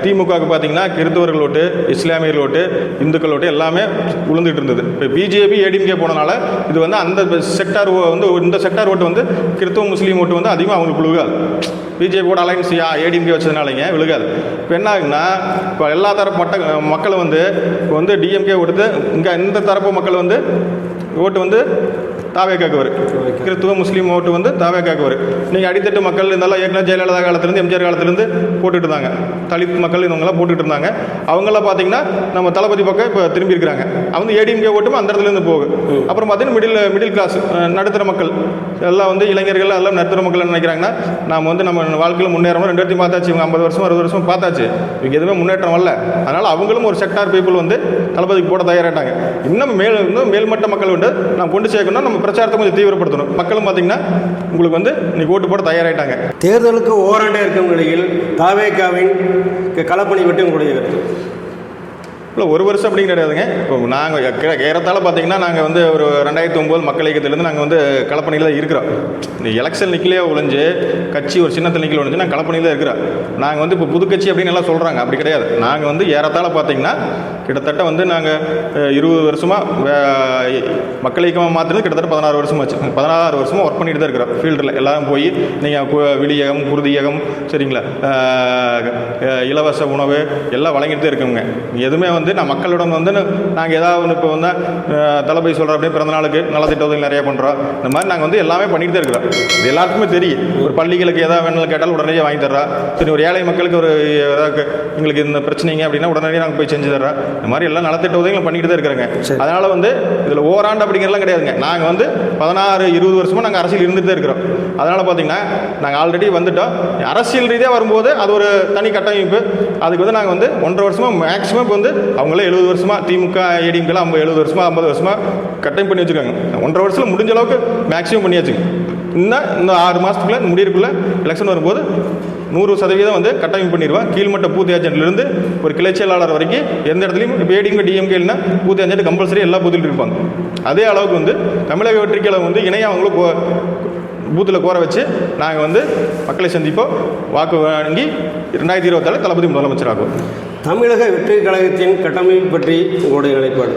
திமுகவுக்கு பார்த்தீங்கன்னா கிறிஸ்தவர்கள் ஓட்டு, இஸ்லாமியர்கள் ஓட்டு, இந்துக்கள் ஓட்டு எல்லாமே விழுந்துட்டு இருந்தது. இப்போ பிஜேபி ஏடிஎம்கே போனனால இது வந்து அந்த செக்டார் வந்து இந்த செக்டார் ஓட்டு வந்து கிறிஸ்தவ முஸ்லீம் ஓட்டு வந்து அதிகமாக அவங்களுக்கு விழுகாது. பிஜேபியோட அலைன்ஸ் ஏடிஎம்கே வச்சதுனாலங்க விழுகாது. இப்போ என்ன ஆகுதுன்னா இப்போ எல்லா தரப்பு மக்கள் வந்து டிஎம்கே ஓட்டு, இங்கே இந்த தரப்பு மக்கள் வந்து ஓட்டு வந்து தாவேக்காக்கு வரும். கிறிஸ்துவ முஸ்லீம் ஓட்டு வந்து தாவேக்காக்கு வரும். நீங்கள் அடித்தட்டு மக்கள் இருந்தாலும் ஏற்கனவே ஜெயலலிதா காலத்துலேருந்து எம்ஜிஆர் காலத்துலேருந்து போட்டுட்டு இருந்தாங்க. தலித் மக்கள் இவங்கெல்லாம் போட்டுட்டு இருந்தாங்க. அவங்களாம் பார்த்தீங்கன்னா நம்ம தளபதி பக்கம் இப்போ திரும்பி இருக்கிறாங்க. அவங்க ஏடிஎம்கே ஓட்டுமே அந்த இடத்துலேருந்து போகும். அப்புறம் பார்த்தீங்கன்னா மிடில் கிளாஸ் நடுத்தர மக்கள் எல்லாம் வந்து இளைஞர்கள் எல்லாம் நடுத்தர மக்கள் என்ன நினைக்கிறாங்கன்னா நாம் வந்து நம்ம வாழ்க்கையில் முன்னேறணும் 2 வருஷம் பார்த்தாச்சு, இவங்க 50 வருஷம் 60 வருஷம் பார்த்தாச்சு, இவங்க எதுவுமே முன்னேற்றம் வரல. அதனால் அவங்களும் ஒரு செக்டார் பீப்புள் வந்து தளபதிக்கு போட தயாராகிட்டாங்க. இன்னும் மேல்மட்ட மக்கள் வந்து நாம் கொண்டு சேர்க்கணும், நம்ம பிரச்சாரத்தை கொஞ்சம் தீவிரப்படுத்தணும். மக்களும் பார்த்தீங்கன்னா உங்களுக்கு வந்து இன்னைக்கு ஓட்டு போட தயாராகிட்டாங்க. தேர்தலுக்கு ஓராண்டே இருக்கும் நிலையில் தாவேகாவின் களப்பணி பற்றி உங்களுடைய கருத்து? இல்லை, ஒரு வருஷம் அப்படின்னு கிடையாதுங்க. இப்போ நாங்கள் ஏறத்தாழ பார்த்தீங்கன்னா நாங்கள் வந்து ஒரு 2009 மக்கள் இயக்கத்திலேருந்து நாங்கள் வந்து களப்பணியில் தான் இருக்கிறோம். இந்த எலெக்ஷன் நிற்கலையே ஒழிஞ்சு கட்சி ஒரு சின்னத்தில் நிற்கல ஒழிஞ்சு நாங்கள் களப்பணியில் தான் இருக்கிறோம். நாங்கள் வந்து இப்போ புதுக்கட்சி அப்படின்னு எல்லாம் சொல்கிறாங்க, அப்படி கிடையாது. நாங்கள் வந்து ஏறத்தாழ பார்த்தீங்கன்னா கிட்டத்தட்ட வந்து நாங்கள் 20 வருஷமாக மக்கள் இயக்கமாக மாற்றினது கிட்டத்தட்ட 16 வருஷமாச்சு. 16 வருஷமாக ஒர்க் பண்ணிட்டு தான் இருக்கிறோம் ஃபீல்டில். எல்லாரும் போய் நீங்கள் விழியகம் குருதியகம் சரிங்களா, இலவச உணவு எல்லாம் வழங்கிட்டு தான் இருக்கோங்க. எதுவுமே வந்து நான் மக்களிடம் வந்து நாங்கள் ஏதாவது இப்போ வந்து தளபதி சொல்கிற அப்படியே பிறந்தநாளுக்கு நலத்திட்ட உதவி நிறையா பண்ணுறோம். இந்த மாதிரி நாங்கள் வந்து எல்லாமே பண்ணிட்டு தான் இருக்கிறோம். இது எல்லாருக்குமே தெரியும். ஒரு பள்ளிகளுக்கு ஏதாவது வேணாலும் கேட்டாலும் உடனே வாங்கி தர்றோம். சரி, ஒரு ஏழை மக்களுக்கு ஒரு ஏதாவது எங்களுக்கு இந்த பிரச்சனைங்க அப்படின்னா உடனே நாங்கள் போய் செஞ்சு தர்றோம். இந்த மாதிரி எல்லாம் நலத்திட்ட உதவிகள் பண்ணிட்டு தான் இருக்கிறாங்க. அதனால் வந்து இதில் ஓராண்டு அப்படிங்கிறலாம் கிடையாதுங்க. நாங்கள் வந்து 16-20 வருஷமாக நாங்கள் அரசியல் இருந்துகிட்டு தான் இருக்கிறோம். அதனால் பார்த்தீங்கன்னா நாங்கள் ஆல்ரெடி வந்துவிட்டோம். அரசியல் ரீதியாக வரும்போது அது ஒரு தனி கட்டமைப்பு. அதுக்கு வந்து நாங்கள் வந்து 1.5 வருஷமாக மேக்ஸிமம் இப்போ வந்து அவங்களே 70 வருஷமாக திமுக ஏடிஎம்கெல்லாம் 70 வருஷமாக 50 வருஷமாக கட்டமைப்பு பண்ணி வச்சுருக்காங்க. 1.5 வருஷத்தில் முடிஞ்ச அளவுக்கு மேக்ஸிமம் பண்ணியாச்சுங்க. இன்னும் 6 மாதத்துக்குள்ளே முடியறதுக்குள்ளே எலெக்ஷன் வரும்போது 100% வந்து கட்டமைப்பு பண்ணிடுவேன். கீழ்மட்ட பூத் ஏஜென்ட்லேருந்து ஒரு கிளை செயலாளர் வரைக்கும் எந்த இடத்துலையும் இப்போ ஏடிஎம்கே டிஎம்கே இல்லைன்னா பூத் ஏஜென்ட் கம்பல்சரி எல்லா பூத்திலும் இருப்பாங்க. அதே அளவுக்கு வந்து தமிழக வெற்றிக்கலை வந்து இணையாக அவங்களுக்கு பூத்தில் கோர வச்சு நாங்கள் வந்து மக்களை சந்திப்போம், வாக்கு வாங்கி 2027 தளபதி முதலமைச்சராகும். தமிழக வெற்றி கழகத்தின் கட்டமைப்பு பற்றி உங்களுடைய நிலைப்பாடு?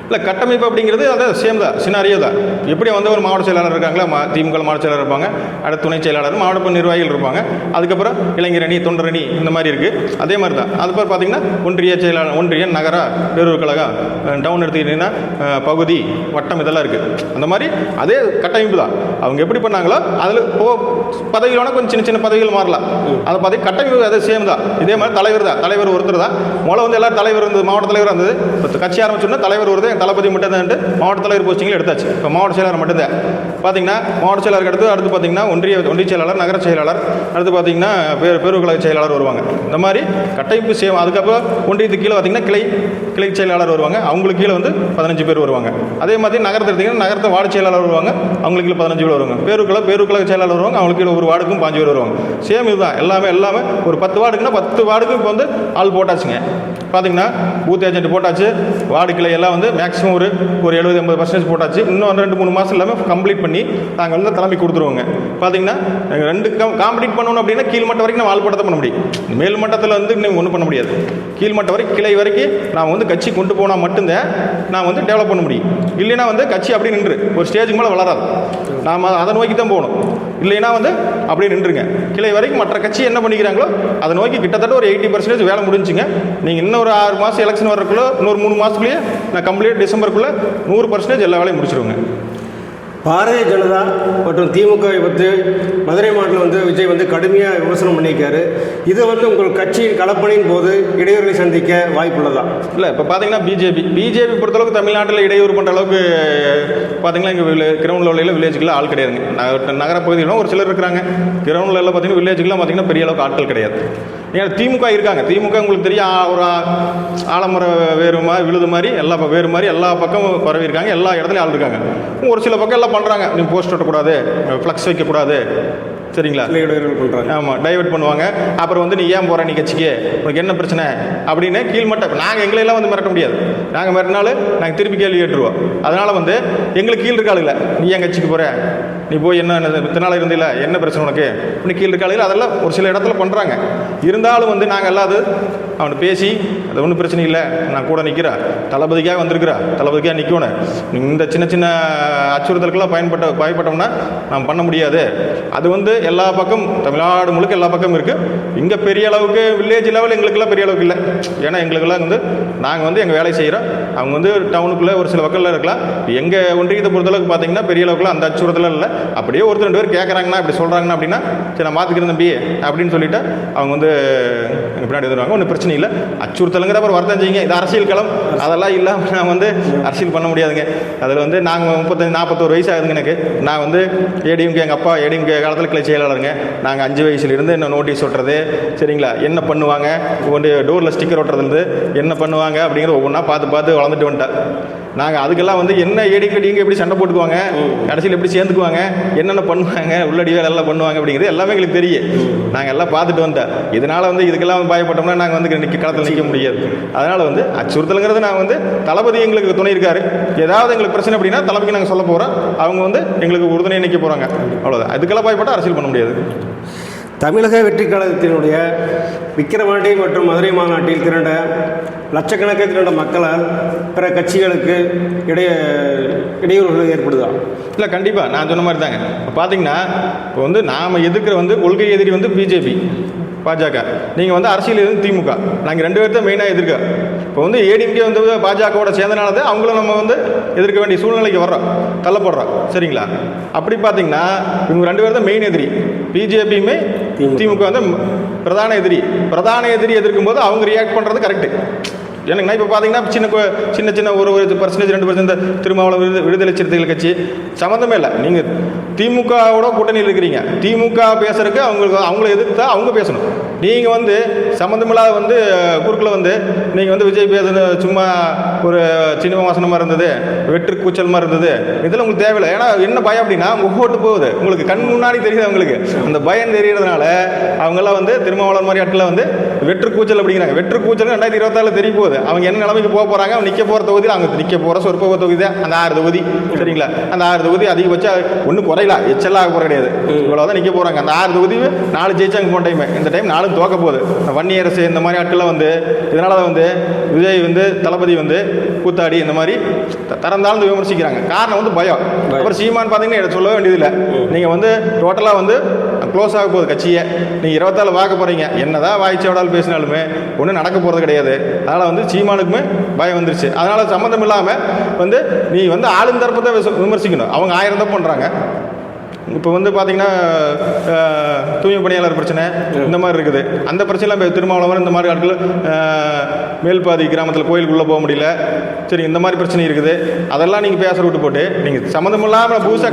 இல்லை, கட்டமைப்பு அப்படிங்கிறது அதை சேம் தான், சினாரியோ தான். எப்படி வந்து ஒரு மாவட்ட செயலாளர் இருக்காங்களா, திமுக மாவட்ட செயலாளர் இருப்பாங்க, அடுத்த துணை செயலாளர், மாவட்ட நிர்வாகிகள் இருப்பாங்க, அதுக்கப்புறம் இளைஞரணி தொண்டரணி இந்த மாதிரி இருக்குது. அதே மாதிரி தான். அதுக்கப்புறம் பார்த்தீங்கன்னா ஒன்றிய செயலாளர், ஒன்றிய நகர பேரூர் கழகம், டவுன் எடுத்துக்கிட்டிங்கன்னா பகுதி வட்டம் இதெல்லாம் இருக்குது. அந்த மாதிரி அதே கட்டமைப்பு தான். அவங்க எப்படி பண்ணாங்களோ அதில் பதவிகளோட கொஞ்சம் சின்ன சின்ன பதவிகள் மாறலாம். அதை பார்த்து கட்டமைப்பு அதே சேம் தான். இதே மாதிரி தலைவர் தான், தலைவர் ஒருத்தர் தான். முதல்ல வந்து எல்லாரும் தலைவர் இருந்தது, மாவட்ட தலைவர் இருந்தது. இப்போ கட்சி ஆரம்பிச்சோன்னா தலைவர் வருது, தளபதி மட்டும் தான் மாவட்ட தலைவர் போஸ்டிங்கில் எடுத்தாச்சு. இப்போ மாவட்ட செயலாளர் மட்டும்தான். பார்த்தீங்கன்னா மாவட்ட செயலாளருக்கு அடுத்து பார்த்தீங்கன்னா ஒன்றிய செயலாளர், நகர செயலாளர், அடுத்து பார்த்தீங்கன்னா பேரூர் கழக செயலாளர் வருவாங்க. இந்த மாதிரி கட்டமைப்பு சேம். அதுக்கப்புறம் ஒன்றியத்துக்கு கீழே பார்த்தீங்கன்னா கிளை செயலாளர் வருவாங்க. அவங்களுக்கு கீழே வந்து 15 பேர் வருவாங்க. அதே மாதிரி நகரத்தை எடுத்திங்கன்னா நகரத்தை வார்டு செயலாளர் வருவாங்க. அவங்களுக்கு கீழே 15 பேர் வருவாங்க. பேரூர் கழக செயலாளர் வருவாங்க. அவங்களுக்கு கீழே ஒரு வார்டுக்கும் 5 பேர் வருவாங்க. சேம் இதுதான். எல்லாமே ஒரு 10 வார்டுக்குன்னா 10 வார்டுக்கும் இப்போ வந்து ஆள் போட்டாச்சுங்க. பார்த்தீங்கன்னா பூத் ஏஜென்ட் போட்டாச்சு, வார்டு கிளை எல்லாம் வந்து மேக்ஸிமம் ஒரு 70-80% போட்டாச்சு. இன்னும் 2-3 மாதம் எல்லாமே கம்ப்ளீட் பண்ணி நாங்கள் வந்து தலைமை கொடுத்துருவோங்க. பார்த்தீங்கன்னா நாங்கள் 2 காம்படிட் பண்ணணும் அப்படின்னா கீழ்மட்டம் வரைக்கும் நம்ம ஆள்பட்டத்தை பண்ண முடியும். மேல் மட்டத்தில் வந்து நீங்கள் ஒன்றும் பண்ண முடியாது. கீழ்மட்டம் வரைக்கும் கிளை வரைக்கும் நான் வந்து கட்சி கொண்டு போனால் மட்டும்தான் நான் வந்து டெவலப் பண்ண முடியும். இல்லைன்னா வந்து கட்சி அப்படி நின்று ஒரு ஸ்டேஜுக்கு மேலே வளராது. நாம் அதை நோக்கி தான் போகணும். இல்லைன்னா வந்து அப்படியே நின்றுங்க. கிளை வரைக்கும் மற்ற கட்சி என்ன பண்ணிக்கிறாங்களோ அதை நோக்கி கிட்டத்தட்ட ஒரு 80% வேலை முடிஞ்சுங்க. நீங்கள் இன்னும் ஒரு 6 மாதம் எலெக்ஷன் வரக்குள்ளே இன்னொரு 3 மாதத்துக்குள்ளேயே நான் கம்ப்ளீட் டிசம்பருக்குள்ளே 100% எல்லா வேலையும் முடிச்சிருவேங்க. பாரதிய ஜனதா மற்றும் திமுகவை பற்றி மதுரை மாவட்டத்தில் வந்து விஜய் வந்து கடுமையாக விமர்சனம் பண்ணியிருக்காரு. இது வந்து உங்கள் கட்சியின் களப்பணியின் போது இடையூறுகளை சந்திக்க வாய்ப்புள்ளதா? இல்லை, இப்போ பார்த்தீங்கன்னா பிஜேபி பொறுத்தளவுக்கு தமிழ்நாட்டில் இடையூறு பண்ணுற அளவுக்கு பார்த்தீங்கன்னா எங்கள் கிரவுண்ட் லெவலில் வில்லேஜுக்குள்ள ஆள் கிடையாதுங்க. நகரப்பகுதியிலும் ஒரு சிலர் இருக்கிறாங்க. கிரவுண்ட் லெவலில் பார்த்தீங்கன்னா வில்லேஜுக்குலாம் பார்த்தீங்கன்னா பெரிய அளவுக்கு ஆட்கள் கிடையாது. ஏன்னா திமுக இருக்காங்க. திமுக உங்களுக்கு தெரியும், ஒரு ஆலமர வேறு மாதிரி விழுது மாதிரி வேறு மாதிரி எல்லா பக்கமும் பரவி இருக்காங்க. எல்லா இடத்துலையும் ஆள் இருக்காங்க. ஒரு சில பக்கம் எல்லாம் பண்ணுறாங்க. நீங்கள் போஸ்ட் ஒட்டக்கூடாது, ஃப்ளக்ஸ் வைக்கக்கூடாது, சரிங்களா, பண்ணுறாங்க. ஆமாம், டைவர்ட் பண்ணுவாங்க. அப்புறம் வந்து நீ ஏன் போகிற, நீ கட்சிக்கு உனக்கு என்ன பிரச்சனை அப்படின்னு கீழ்மட்டம். நாங்கள் எங்களையெல்லாம் வந்து மிரட்ட முடியாது. நாங்கள் மிரட்டினாலும் நாங்கள் திருப்பி கேள்வி கேட்டுருவோம். அதனால் வந்து எங்களுக்கு கீழ் இருக்காளுங்கள, நீ ஏன் கட்சிக்கு போகிற, நீ போய் என்ன இத்தனால இருந்தில்ல, என்ன பிரச்சனை உனக்கு இப்படி கீழ் இருக்காளுங்கள, அதெல்லாம் ஒரு சில இடத்துல பண்ணுறாங்க. இருந்தாலும் வந்து நாங்கள் எல்லாம் அது அவனை பேசி அது ஒன்றும் பிரச்சனை இல்லை, நான் கூட நிற்கிறேன், தளபதிக்காக வந்திருக்கிறா, தளபதிக்காக நிற்கணும், இந்த சின்ன சின்ன அச்சுறுத்தலுக்கெல்லாம் பயப்பட்டோம்னா நாம் பண்ண முடியாது. அது வந்து எல்லா பக்கம் தமிழ்நாடு முழுக்க எல்லா பக்கமும் இருக்குது. இங்கே பெரிய அளவுக்கு வில்லேஜ் லெவல் எங்களுக்கெல்லாம் பெரிய அளவுக்கு இல்லை. ஏன்னா எங்களுக்கெல்லாம் வந்து நாங்கள் வந்து எங்கள் வேலை செய்கிறோம். அவங்க வந்து டவுனுக்குள்ளே ஒரு சில பக்கம்ல இருக்கலாம். எங்கள் ஒன்றியத்தை பொறுத்தளவுக்கு பார்த்தீங்கன்னா பெரிய அளவுக்குலாம் அந்த அச்சுறுத்தலாம் இல்லை. அப்படியே ஒருத்தர் 2 பேர் கேட்குறாங்கன்னா இப்படி சொல்கிறாங்கன்னா அப்படின்னா சரி நான் மாற்றிக்கிறேன் தம்பி அப்படின்னு சொல்லிவிட்டு அவங்க வந்து எங்கள் பின்னாடி வந்துடுவாங்க. ஒன்றும் பிரச்சனை இல்லை. அச்சுறுத்தலுங்கிற அப்புறம் வருத்தம் செய்யுங்க. இது அரசியல் களம், அதெல்லாம் இல்லாமல் நான் வந்து அரசியல் பண்ண முடியாதுங்க. அதில் வந்து நாங்கள் 35-41 வயசு ஆகுதுங்க எனக்கு. நான் வந்து ஏடிஎம்கே, எங்கள் அப்பா ஏடிஎம்கே காலத்தில் கிளை செயலாளருங்க. நாங்கள் 5 வயசுலேருந்து என்ன நோட்டீஸ் ஒட்டுறது சரிங்களா, என்ன பண்ணுவாங்க ஒன்று டோரில் ஸ்டிக்கர் ஒட்டுறதுலேருந்து என்ன பண்ணுவாங்க அப்படிங்கிற ஒவ்வொன்றா பார்த்து வளர்ந்துட்டு வந்துட்டேன். நாங்கள் அதுக்கெல்லாம் வந்து என்ன ஏடிஎம்கே எப்படி சண்டை போட்டுக்குவாங்க, கடைசியில் எப்படி சேர்ந்துக்குவாங்க, என்னென்ன பண்ணுவாங்க, உள்ளடி வேலை எல்லாம் பண்ணுவாங்க அப்படிங்கிறது எல்லாமே எங்களுக்கு தெரியும். நாங்கள் எல்லாம் பார்த்துட்டு வந்தேன். இதனால் வந்து இதுக்கெல்லாம் பயப்பட்டோம்னா நாங்கள் வந்து களத்தில் நிற்க முடியாது. அதனால் வந்து அச்சுறுத்தலுங்கிறது நாங்கள் வந்து தளபதி எங்களுக்கு துணை இருக்காரு. ஏதாவது எங்களுக்கு பிரச்சனை அப்படின்னா தலைமைக்கு நாங்கள் சொல்ல போகிறோம். அவங்க வந்து எங்களுக்கு உறுதுணையாக நிற்க போகிறாங்க. அவ்வளோதான். அதுக்கெல்லாம் பயப்பட்டால் அரசியல் பண்ண முடியாது. தமிழக வெற்றி கழகத்தினுடைய விக்கிரவாண்டி மற்றும் மதுரை மாநாட்டில் திரண்ட லட்சக்கணக்கில் திரண்ட மக்களால் பிற கட்சிகளுக்கு இடையூறுகள் ஏற்படுதா? இல்லை, கண்டிப்பாக நான் சொன்ன மாதிரி தாங்க. இப்போ பார்த்தீங்கன்னா இப்போ வந்து நாம் எதிர்க்கிற வந்து கொள்கை எதிரி வந்து பிஜேபி, பாஜக. நீங்கள் வந்து அரசியல் எதுவும் திமுக. நாங்கள் 2 பேர் தான் மெயினாக எதிர்க்க. இப்போ வந்து ஏடிஎம்கே வந்து பாஜகவோட சேர்ந்தனால தான் அவங்களும் நம்ம வந்து எதிர்க்க வேண்டிய சூழ்நிலைக்கு வர்றோம், தள்ளப்படுறோம். சரிங்களா? அப்படி பார்த்தீங்கன்னா இவங்க 2 பேர் தான் மெயின் எதிரி. பிஜேபியுமே திமுக வந்து பிரதான எதிரி எதிர்க்கும் போது அவங்க ரியாக்ட் பண்ணுறது கரெக்டு. எனக்குண்ணா இப்போ பார்த்தீங்கன்னா சின்ன ஒரு 1% 2% திருமாவளவன் விடுதலை சிறுத்தைகள் கட்சி சம்மந்தமே இல்லை. நீங்கள் திமுகவோட கூட்டணியில் இருக்கிறீங்க. திமுக பேசுறதுக்கு அவங்கள எதிர்த்தா அவங்க பேசணும். நீங்கள் வந்து சம்மந்தமில்லாத வந்து குறுக்கில் வந்து நீங்கள் வந்து விஜய் பேசுறது சும்மா ஒரு சினிமா வாசனமாக இருந்தது, வெற்று கூச்சல் மாதிரி இருந்தது, இதெல்லாம் உங்களுக்கு தேவையில்லை. ஏன்னா என்ன பயம் அப்படின்னா உங்கள் ஓட்டு போகுது, உங்களுக்கு கண் முன்னாடி தெரியுது. அவங்களுக்கு அந்த பயம் தெரியறதுனால அவங்கெல்லாம் வந்து திருமாவளவன் மாதிரி ஆட்களை வந்து வெற்று கூச்சல் அப்படிங்கிறாங்க. வெற்று கூச்சல் 2024 தெரிய போகுது. அவங்க என்ன நிலைமைக்கு போக போகிறாங்க, அவங்க நிற்க போகிற தொகுதியில் அவங்க நிற்க போகிற சொற்ப தொகுதி தான் அந்த 6 தொகுதி. சரிங்களா? அந்த 6 தொகுதி அதிகபட்சம் ஒன்றும் குறையல, எச்சலாக போகிற கிடையாது. இவ்வளோதான் நிற்க போகிறாங்க. அந்த 6 தொகுதி 4 ஜெயிச்சாங்க போன டைம். இந்த டைம் 4 தோக்க போகுது. வன்னியரசு இந்த மாதிரி ஆட்கள்லாம் வந்து இதனால தான் வந்து விஜய் வந்து தளபதி வந்து கூத்தாடி இந்த மாதிரி தரந்தாழ்ந்து விமர்சிக்கிறாங்க. காரணம் வந்து பயம். அப்புறம் சீமான் பார்த்தீங்கன்னா சொல்ல வேண்டியதில்லை. நீங்கள் வந்து டோட்டலாக வந்து க்ளோஸ் ஆக போகுது கட்சியை. நீங்கள் 24 பார்க்க போகிறீங்க. என்னதான் வாய்ச்சவடால் பேசினாலுமே ஒன்றும் நடக்க போகிறது கிடையாது. அதனால் வந்து சீமானுக்குமே பயம் வந்துருச்சு. அதனால் சம்மந்தம் இல்லாமல் வந்து நீ வந்து ஆளும் தரப்பு தான் விமர்சிக்கணும். அவங்க 1000 தப்பு பண்ணுறாங்க. இப்போ வந்து பார்த்தீங்கன்னா தூய்மை பணியாளர் பிரச்சனை இந்த மாதிரி இருக்குது. அந்த பிரச்சனைலாம் இப்போ திருமாவளவன் இந்த மாதிரி ஆட்கள் மேல்பாதி கிராமத்தில் கோயிலுக்குள்ளே போக முடியல. சரி, இந்த மாதிரி பிரச்சனை இருக்குது. அதெல்லாம் நீங்கள் பேசுகிற விட்டு போட்டு நீங்கள் சம்மந்தம் இல்லாமல் புதுசாக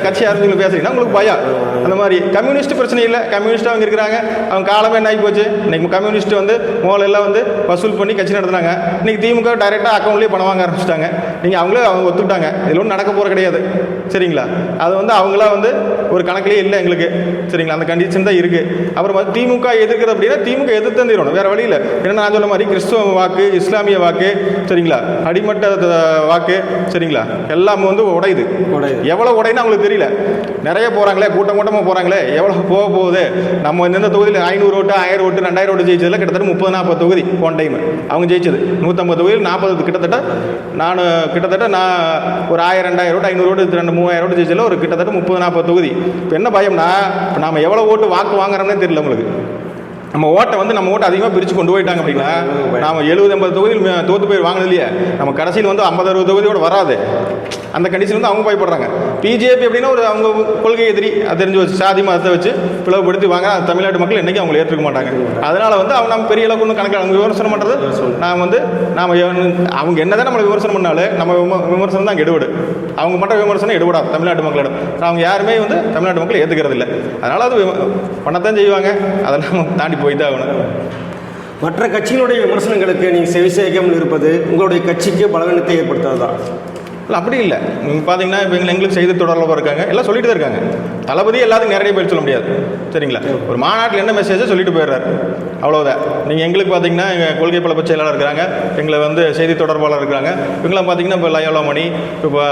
கட்சி ஆரம்பிச்சு பேசுறீங்கன்னா உங்களுக்கு பயம். அந்த மாதிரி கம்யூனிஸ்ட் பிரச்சனை இல்லை. கம்யூனிஸ்ட் அவங்க இருக்கிறாங்க. அவங்க காலமே என்ன ஆகி போச்சு. இன்றைக்கி கம்யூனிஸ்ட் வந்து முதலெல்லாம் வந்து வசூல் பண்ணி கட்சி நடத்துனாங்க. இன்றைக்கி திமுக டைரெக்டாக அக்கௌண்ட்லேயே பணம் வாங்க ஆரம்பிச்சிட்டாங்க. அவங்க ஒத்துக்கிட்டாங்க. இதில் ஒன்றும் நடக்க போகிற கிடையாது. சரிங்களா? அது வந்து அவங்களா வந்து ஒரு கணக்கிலே இல்லை எங்களுக்கு. சரிங்களா? அந்த கண்டிஷன் தான் இருக்குது. அப்புறம் திமுக எதிர்க்கிறது அப்படின்னா திமுக எதிர்த்து தந்துடணும், வேறு வழியில். ஏன்னா நான் சொன்ன மாதிரி கிறிஸ்துவ வாக்கு, இஸ்லாமிய வாக்கு, சரிங்களா, அடிமட்ட வாக்கு, சரிங்களா, எல்லாம் வந்து உடையுது. எவ்வளோ உடையுன்னு அவங்களுக்கு தெரியல. நிறைய போகிறாங்களே, கூட்டமாக போகிறாங்களே, எவ்வளோ போக போகுது. நம்ம இந்த தொகுதியில் 500 ஓட்டு, 1000 ஓட்டு, 2000 ஓட்டு ஜெயிச்சதில் கிட்டத்தட்ட 30-40 தொகுதி போன டைம் அவங்க ஜெயிச்சது. 150 தொகுதியில் 40 கிட்டத்தட்ட நான் ஒரு 1000-2000 ஓட்டு, 500 ஓட்டு, 2-3000 ஓட்டு ஜெயிச்சதில் ஒரு கிட்டத்தட்ட 30-40 தொகுதி. இப்போ என்ன பயம்னா இப்போ நாம் எவ்வளோ ஓட்டு வாக்கு வாங்குறோம்னே தெரியல உங்களுக்கு. நம்ம ஓட்டை வந்து நம்ம ஓட்டை அதிகமாக பிரித்து கொண்டு போயிட்டாங்க அப்படின்னா நாம் 70-80 தொகுதியில் தோற்று போய் வாங்கினது இல்லையா, நம்ம கடைசியில் வந்து 50-60 தொகுதியோடு வராது. அந்த கண்டிஷன் வந்து அவங்க பயப்படுறாங்க. பிஜேபி அப்படின்னா ஒரு அவங்க கொள்கை எதிரி, அதை தெரிஞ்சு வச்சு சாதி மதத்தை வச்சு பிளவுபடுத்தி வாங்க. தமிழ்நாட்டு மக்கள் என்றைக்கும் அவங்களை ஏற்றுக்க மாட்டாங்க. அதனால் வந்து அவங்க நம்ம பெரிய அளவுக்கு ஒன்றும் கணக்கில் அவங்க விமர்சனம் பண்ணுறது அவங்க என்னதான் நம்மளை விமர்சனம் பண்ணாலும் நம்ம விமர்சனம் தான் எடுபடு. அவங்க பண்ணுற விமர்சனம் எடுபடாது தமிழ்நாட்டு மக்களிடம். அவங்க யாருமே வந்து தமிழ்நாட்டு மக்கள் ஏற்றுக்கிறது இல்லை. அதனால் அது பண்ணத்தான் செய்வாங்க. அதெல்லாம் தாண்டி போய் தான் ஆகணும். மற்ற கட்சிகளுடைய விமர்சனங்களுக்கு நீங்கள் செவிசேய்க்காமல் இருப்பது உங்களுடைய கட்சிக்கு பலவீனத்தை ஏற்படுத்தாதா? இல்லை, அப்படி இல்லை. நீங்கள் பார்த்தீங்கன்னா இப்போ எங்களுக்கு செய்தி தொடர்பாக இருக்காங்க, எல்லாம் சொல்லிட்டு தான் இருக்காங்க. தளபதி எல்லாத்துக்கும் நேரடியாக போய் சொல்ல முடியாது. சரிங்களா? ஒரு மாநாட்டில் என்ன மெசேஜை சொல்லிட்டு போயிடுறாரு, அவ்வளோதான். நீங்கள் எங்களுக்கு பார்த்தீங்கன்னா எங்கள் கொள்கை பல செயலாளர் இருக்கிறாங்க, எங்களை வந்து செய்தி தொடர்பாளர் இருக்கிறாங்க. இவங்களாம் பார்த்தீங்கன்னா இப்போ லயோலாமணி, இப்போ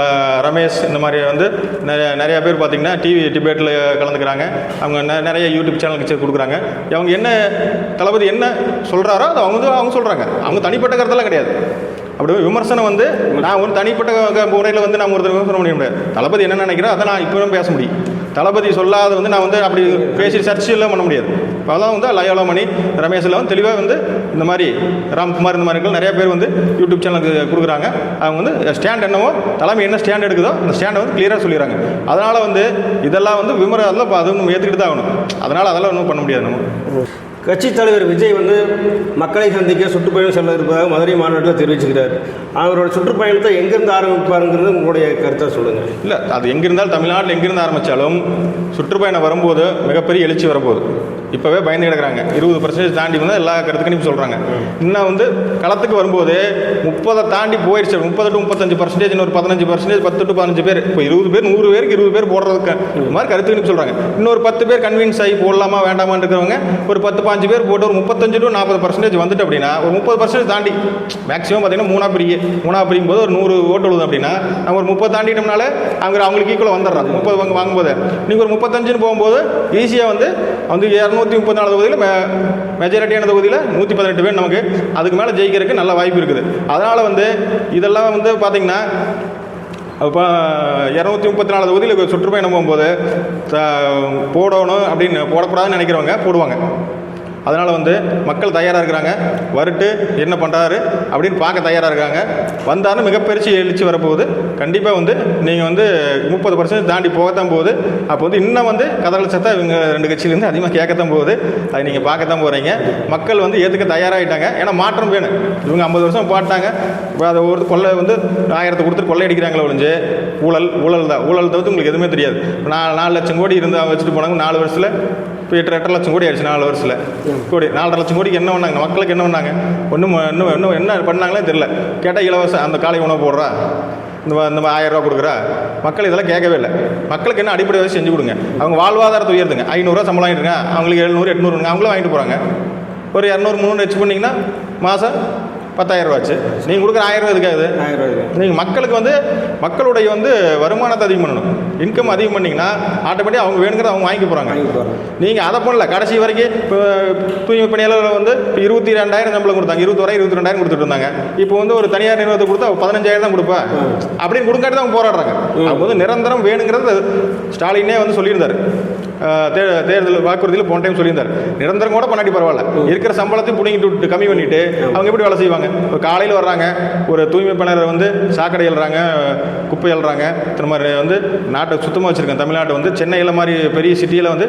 ரமேஷ், இந்த மாதிரி வந்து நிறையா பேர் பார்த்தீங்கன்னா டிவி டிபேட்டில் கலந்துக்கிறாங்க. அவங்க நிறைய யூடியூப் சேனலுக்கு கொடுக்குறாங்க. அவங்க என்ன தளபதி என்ன சொல்கிறாரோ அதை அவங்க சொல்கிறாங்க. அவங்க தனிப்பட்ட கருத்தெல்லாம் கிடையாது. அப்படி விமர்சனம் வந்து நான் ஒரு தனிப்பட்ட முறையில் வந்து நான் ஒருத்தர் விமர்சனம் பண்ண முடியாது. தளபதி என்ன நினைக்கிறோம் அதை நான் இப்போ பேச முடியும். தளபதி சொல்லாத வந்து நான் வந்து அப்படி பேசி சர்ச்சையெல்லாம் பண்ண முடியாது. இப்போ அதெல்லாம் வந்து லயோலாமணி ரமேஷில் வந்து தெளிவாக வந்து இந்த மாதிரி ராம்குமார் இந்த மாதிரி நிறைய பேர் வந்து யூடியூப் சேனலுக்கு கொடுக்குறாங்க. அவங்க வந்து ஸ்டாண்ட் என்னவோ தலைமை என்ன ஸ்டாண்ட் எடுக்குதோ அந்த ஸ்டாண்டை வந்து கிளியராக சொல்லிடுறாங்க. அதனால் வந்து இதெல்லாம் வந்து விமர்சனம் அது நம்ம ஏற்றுக்கிட்டு தான் ஆகணும். அதனால் அதெல்லாம் ஒன்றும் பண்ண முடியாது. நம்ம கட்சித் தலைவர் விஜய் வந்து மக்களை சந்திக்க சுற்றுப்பயணம் செல்ல இருப்பதாக மதுரை மாநாட்டில் தெரிவிச்சுக்கிறார். அவரோட சுற்றுப்பயணத்தை எங்கேருந்து ஆரம்பிப்பாருங்கிறது உங்களுடைய கருத்தை சொல்லுங்கள். இல்லை, அது எங்கிருந்தாலும் தமிழ்நாட்டில் எங்கிருந்து ஆரம்பித்தாலும் சுற்றுப்பயணம் வரும்போது மிகப்பெரிய எழுச்சி வரப்போகுது. இப்போவே பயந்து கிடக்குறாங்க. 20% தாண்டி வந்து எல்லா கருத்துக்கணிப்பும் சொல்கிறாங்க. இன்னும் வந்து களத்துக்கு வரும்போது 30 தாண்டி போயிடுச்சு. 30 to 35%, இன்னொரு 15%, 10 to 15 பேர், இப்போ 20 பேர் 100 பேருக்கு 20 பேர் போடுறதுக்கு இந்த மாதிரி கருத்துக்கணிப்பு சொல்கிறாங்க. இன்னொரு 10 பேர் கன்வின்ஸ் ஆகி போடலாமா வேண்டாமான்னு இருக்கிறவங்க ஒரு 10-15 பேர் போட்டு ஒரு 35 to 40% வந்துட்டு அப்படின்னா ஒரு 30% தாண்டி மேக்ஸிமம் பார்த்தீங்கன்னா மூணா பிரியும் போது ஒரு 100 ஓட்டு விழுது அப்படின்னா நம்ம ஒரு 30 தாண்டிட்டோம்னால அவங்களுக்கு ஈக்குவலாக வந்துடுறாங்க. 30 வாங்கும்போது நீங்கள் ஒரு 35ன்னு போகும்போது ஈஸியாக வந்து 234 தொகுதியில் மெஜாரிட்டியான தொகுதியில் 118 பேர் நமக்கு அதுக்கு மேலே ஜெயிக்கிறதுக்கு நல்ல வாய்ப்பு இருக்குது. அதனால் வந்து இதெல்லாம் வந்து பார்த்திங்கன்னா இப்போ 234 தொகுதியில் சுற்றுப்பயணம் போகும்போது போடணும் அப்படின்னு போடக்கூடாதுன்னு நினைக்கிறவங்க போடுவாங்க. அதனால் வந்து மக்கள் தயாராக இருக்கிறாங்க. வருட்டு என்ன பண்ணுறாரு அப்படின்னு பார்க்க தயாராக இருக்காங்க. வந்தாலும் மிகப்பெரிய எழுச்சி வரப்போகுது. கண்டிப்பாக வந்து நீங்கள் வந்து 30% தாண்டி போகத்தான் போகுது. அப்போ வந்து இன்னும் வந்து கதறல் சத்தம் இவங்க 2 கட்சியிலேருந்து அதிகமாக கேட்கத்தான் போகுது. அதை நீங்கள் பார்க்கத்தான் போகிறீங்க. மக்கள் வந்து ஏற்றுக்க தயாராகிட்டாங்க. ஏன்னா மாற்றம் வேணும். இவங்க 50 வருஷம் பாட்டாங்க. இப்போ அதை ஒரு கொள்ளை வந்து 1000 கொடுத்துட்டு கொள்ளை அடிக்கிறாங்களே ஒழிஞ்சு ஊழல் தான். ஊழல் தவிர்த்து உங்களுக்கு எதுவுமே தெரியாது. 4 லட்சம் கோடி இருந்து வச்சுட்டு போனாங்க 4 வருஷத்தில். இப்போ 8 லட்சம் கோடி ஆயிடுச்சு 4 வருஷத்தில். கோடி 4.5 லட்சம் கோடிக்கு என்ன பண்ணாங்க? மக்களுக்கு என்ன பண்ணாங்க? இன்னும் என்ன பண்ணாங்களே தெரியல. கேட்டால் இலவசம் அந்த காலை உணவு போடுறா, இந்த 1000 ரூபா கொடுக்குறா. மக்கள் இதெல்லாம் கேட்கவே இல்லை. மக்களுக்கு என்ன அடிப்படை வச்சு செஞ்சு கொடுங்க. அவங்க வாழ்வாதாரத்தை உயர்த்துங்க. 500 ரூபா சம்பளம் வாங்கிட்டுருங்க. அவங்களுக்கு 700 800 அவங்களும் வாங்கிட்டு போகிறாங்க. ஒரு 200 300 வச்சு பண்ணிங்கன்னா மாதம் 10,000 ரூபாச்சு. நீங்கள் கொடுக்குற 1000 ரூபா இருக்காது. நீங்கள் மக்களுக்கு வந்து மக்களுடைய வந்து வருமானத்தை அதிகம் பண்ணணும். இன்கம் அதிகம் பண்ணிங்கன்னா ஆட்டோமேட்டிக்காக அவங்க வேணுங்கிறத அவங்க வாங்கி போகிறாங்க. நீங்கள் அதை பண்ணல. கடைசி வரைக்கும் இப்போ தூய்மை பணியாளர்கள் வந்து 22,000 சம்பளம் கொடுத்தாங்க. 22,000 கொடுத்துட்டு இருந்தாங்க. இப்போ வந்து ஒரு தனியார் நிறுவனத்தை கொடுத்தா 15,000 தான் கொடுப்பேன் அப்படின்னு கொடுக்காட்டி தான் அவங்க போராடுறாங்க. அவங்க வந்து நிரந்தரம் வேணுங்கிறது ஸ்டாலினே வந்து சொல்லியிருந்தார். தேர்தல் வாக்குறுதியில் போன டைம் சொல்லியிருந்தார். நிரந்தரம் கூட பண்ணாட்டி பரவாயில்ல, இருக்கிற சம்பளத்தையும் பிடிங்கிட்டு கம்மி பண்ணிட்டு அவங்க எப்படி வேலை செய்வாங்க? இப்போ காலையில் வர்றாங்க, ஒரு தூய்மை பணியாளர் வந்து சாக்கடை எழுறாங்க, குப்பை எழுறாங்க. இந்த மாதிரி வந்து நாட்டை சுத்தமாக வச்சுருக்காங்க. தமிழ்நாட்டை வந்து சென்னையில் மாதிரி பெரிய சிட்டியில் வந்து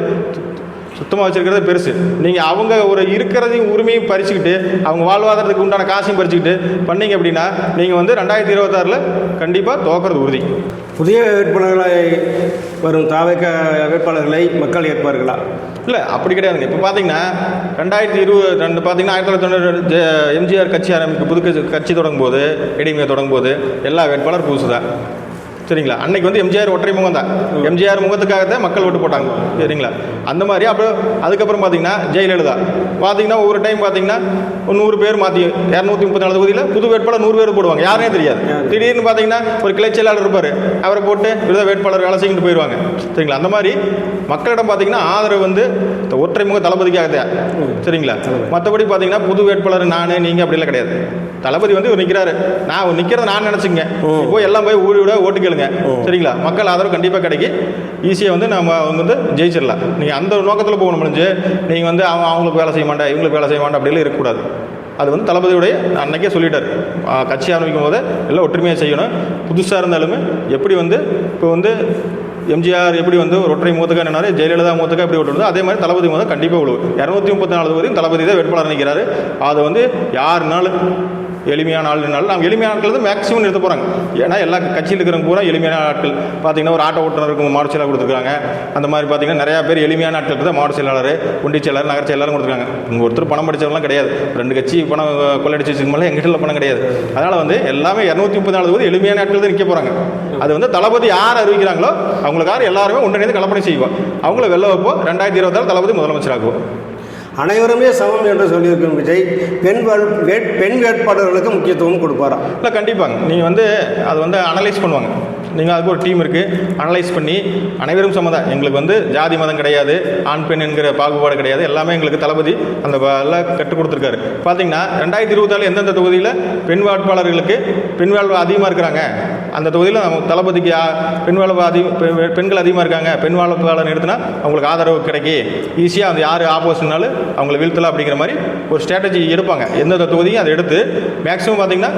சுத்தமாக வச்சுருக்கிறது பெருசு. நீங்கள் அவங்க ஒரு இருக்கிறதையும் உரிமையும் பறிச்சுக்கிட்டு அவங்க வாழ்வாதாரத்துக்கு உண்டான காசையும் பறிச்சுக்கிட்டு பண்ணீங்க அப்படின்னா நீங்கள் வந்து 2026 கண்டிப்பாக தோக்கிறது உறுதி. புதிய வேட்பாளர்களை வரும் தாவேக வேட்பாளர்களை மக்கள் ஏற்பார்களா? இல்லை, அப்படி கிடையாதுங்க. இப்போ பார்த்தீங்கன்னா 2022 பார்த்தீங்கன்னா 1990 எம்ஜிஆர் கட்சி புது கட்சி தொடங்கும் போது இடைமுக தொடங்கும் போது எல்லா வேட்பாளர் புதுசு தான். சரிங்களா? அன்னைக்கு வந்து எம்ஜிஆர் ஒற்றை முகம் தான். எம்ஜிஆர் முகத்துக்காகத்தான் மக்கள் ஓட்டு போட்டாங்க. சரிங்களா? அந்த மாதிரி அப்புறம் அதுக்கப்புறம் பார்த்தீங்கன்னா ஜெயலலிதா பார்த்தீங்கன்னா ஒவ்வொரு டைம் பார்த்தீங்கன்னா 100 பேர் மாற்றி 234 தொகுதியில் புது வேட்பாளர் 100 பேர் போடுவாங்க. யாருனே தெரியாது. திடீர்னு பார்த்தீங்கன்னா ஒரு கிளைச்செயலாளர் இருப்பார், அவரை போட்டு விருத வேட்பாளர் வேலை செய்யிட்டு போயிடுவாங்க. சரிங்களா? அந்த மாதிரி மக்களிடம் பார்த்தீங்கன்னா ஆதரவு வந்து ஒற்றை முக தளபதிக்காக. சரிங்களா? மற்றபடி பார்த்தீங்கன்னா புது வேட்பாளர் நான் நீங்கள் அப்படிலாம் கிடையாது. தளபதி வந்து நிற்கிறாரு, நான் நிற்கிறத நான் நினச்சிங்க போய் எல்லாம் போய் ஊழி விட ஓட்டு கேளுங்க. சரிங்களா? மக்கள் ஆதரவு கண்டிப்பாக கிடைக்கும். ஈஸியாக வந்து நம்ம அவங்க வந்து ஜெயிச்சிடலாம். நீங்கள் அந்த நோக்கத்தில் போகணும். முடிஞ்சு நீங்கள் வந்து அவங்களுக்கு வேலை செய்ய மாட்டேன் இவங்களுக்கு வேலை செய்ய மாட்டேன் அப்படிலாம் இருக்கக்கூடாது. அது வந்து தளபதியுடைய அன்னைக்கே சொல்லிட்டார். கட்சி ஆரம்பிக்கும் போது எல்லாம் ஒற்றுமையாக செய்யணும். புதுசாக இருந்தாலுமே எப்படி வந்து இப்போ வந்து எம்ஜிஆர் எப்படி வந்து ஒரு ஒற்றை மூத்துக்காக நின்னாரு, ஜெயலலிதா மூத்துக்காக எப்படி ஓட்டு, அதே மாதிரி தளபதி மூத்தம் கண்டிப்பாக விழுவு. 234 தொகுதியும் தளபதி தான் வேட்பாளர் நிற்கிறாரு. அதை வந்து யாருனாலும் எளிமையான ஆளுனாலும் நாங்கள் எளிமையான ஆட்கள் தான் மேக்ஸிமம் நிறுத்த போகிறாங்க. ஏன்னா எல்லா கட்சியில் இருக்கிறவங்க பூரா எளிமையான ஆட்கள். பார்த்தீங்கன்னா ஒரு ஆட்டோ ஓட்டுநருக்கு மாவட்ட செயலாளர் கொடுத்துருக்காங்க. அந்த மாதிரி பார்த்தீங்கன்னா நிறையா பேர் எளிமையான ஆட்களுக்கு தான் மாவட்ட செயலாளர், ஒன்றிய செயலாளர், நகர செயலாளர் கொடுத்துருக்காங்க. இங்கே ஒருத்தர் பணம் படித்தவங்களாம் கிடையாது. 2 கட்சி பணம் கொள்ளடிச்சு வச்சுக்கோங்களேன், எங்கிட்ட பணம் கிடையாது. அதனால் வந்து எல்லாமே 234 தொகுதி எளிமையான ஆட்கள் தான் நிற்க போகிறாங்க. அது வந்து தளபதி யார் அறிவிக்கிறாங்களோ அவங்களுக்காக எல்லாருமே ஒன்றிணைந்து கலப்பணி செய்வோம். அவங்கள வெளில வைப்போம். 2026 தளபதி முதலமைச்சராகுவோம். அனைவருமே சமம் என்று சொல்லியிருக்கும் விஜய் பெண் வேட்பாளர்களுக்கு முக்கியத்துவம் கொடுப்பாரா? இல்லை, கண்டிப்பாங்க. நீங்கள் வந்து அது வந்து அனலைஸ் பண்ணுவாங்க. நீங்கள் அதுக்கு ஒரு டீம் இருக்குது, அனலைஸ் பண்ணி அனைவரும் சம்மதம், எங்களுக்கு வந்து ஜாதி மதம் கிடையாது, ஆண் பெண் என்கிற பாகுபாடு கிடையாது, எல்லாமே எங்களுக்கு தளபதி அந்த எல்லாம் கற்றுக் கொடுத்துருக்காரு. பார்த்தீங்கன்னா 2024 எந்தெந்த தொகுதியில் பெண் வேட்பாளர்களுக்கு பெண் வேட்பாளர் அதிகமாக இருக்கிறாங்க, அந்த தொகுதியில் நம்ம தளபதிக்கு பெண் வேட்பாளர் பெண்கள் அதிகமாக இருக்காங்க, பெண் வேட்பாளர் நிறுத்தினா அவங்களுக்கு ஆதரவு கிடைக்கி ஈஸியாக அந்த யார் ஆப்போசிட்னாலும் அவங்கள வீழ்த்தலாம் அப்படிங்கிற மாதிரி ஒரு ஸ்ட்ராட்டஜி எடுப்பாங்க. எந்தெந்த தொகுதியும் அதை எடுத்து மேக்ஸிமம் பார்த்தீங்கன்னா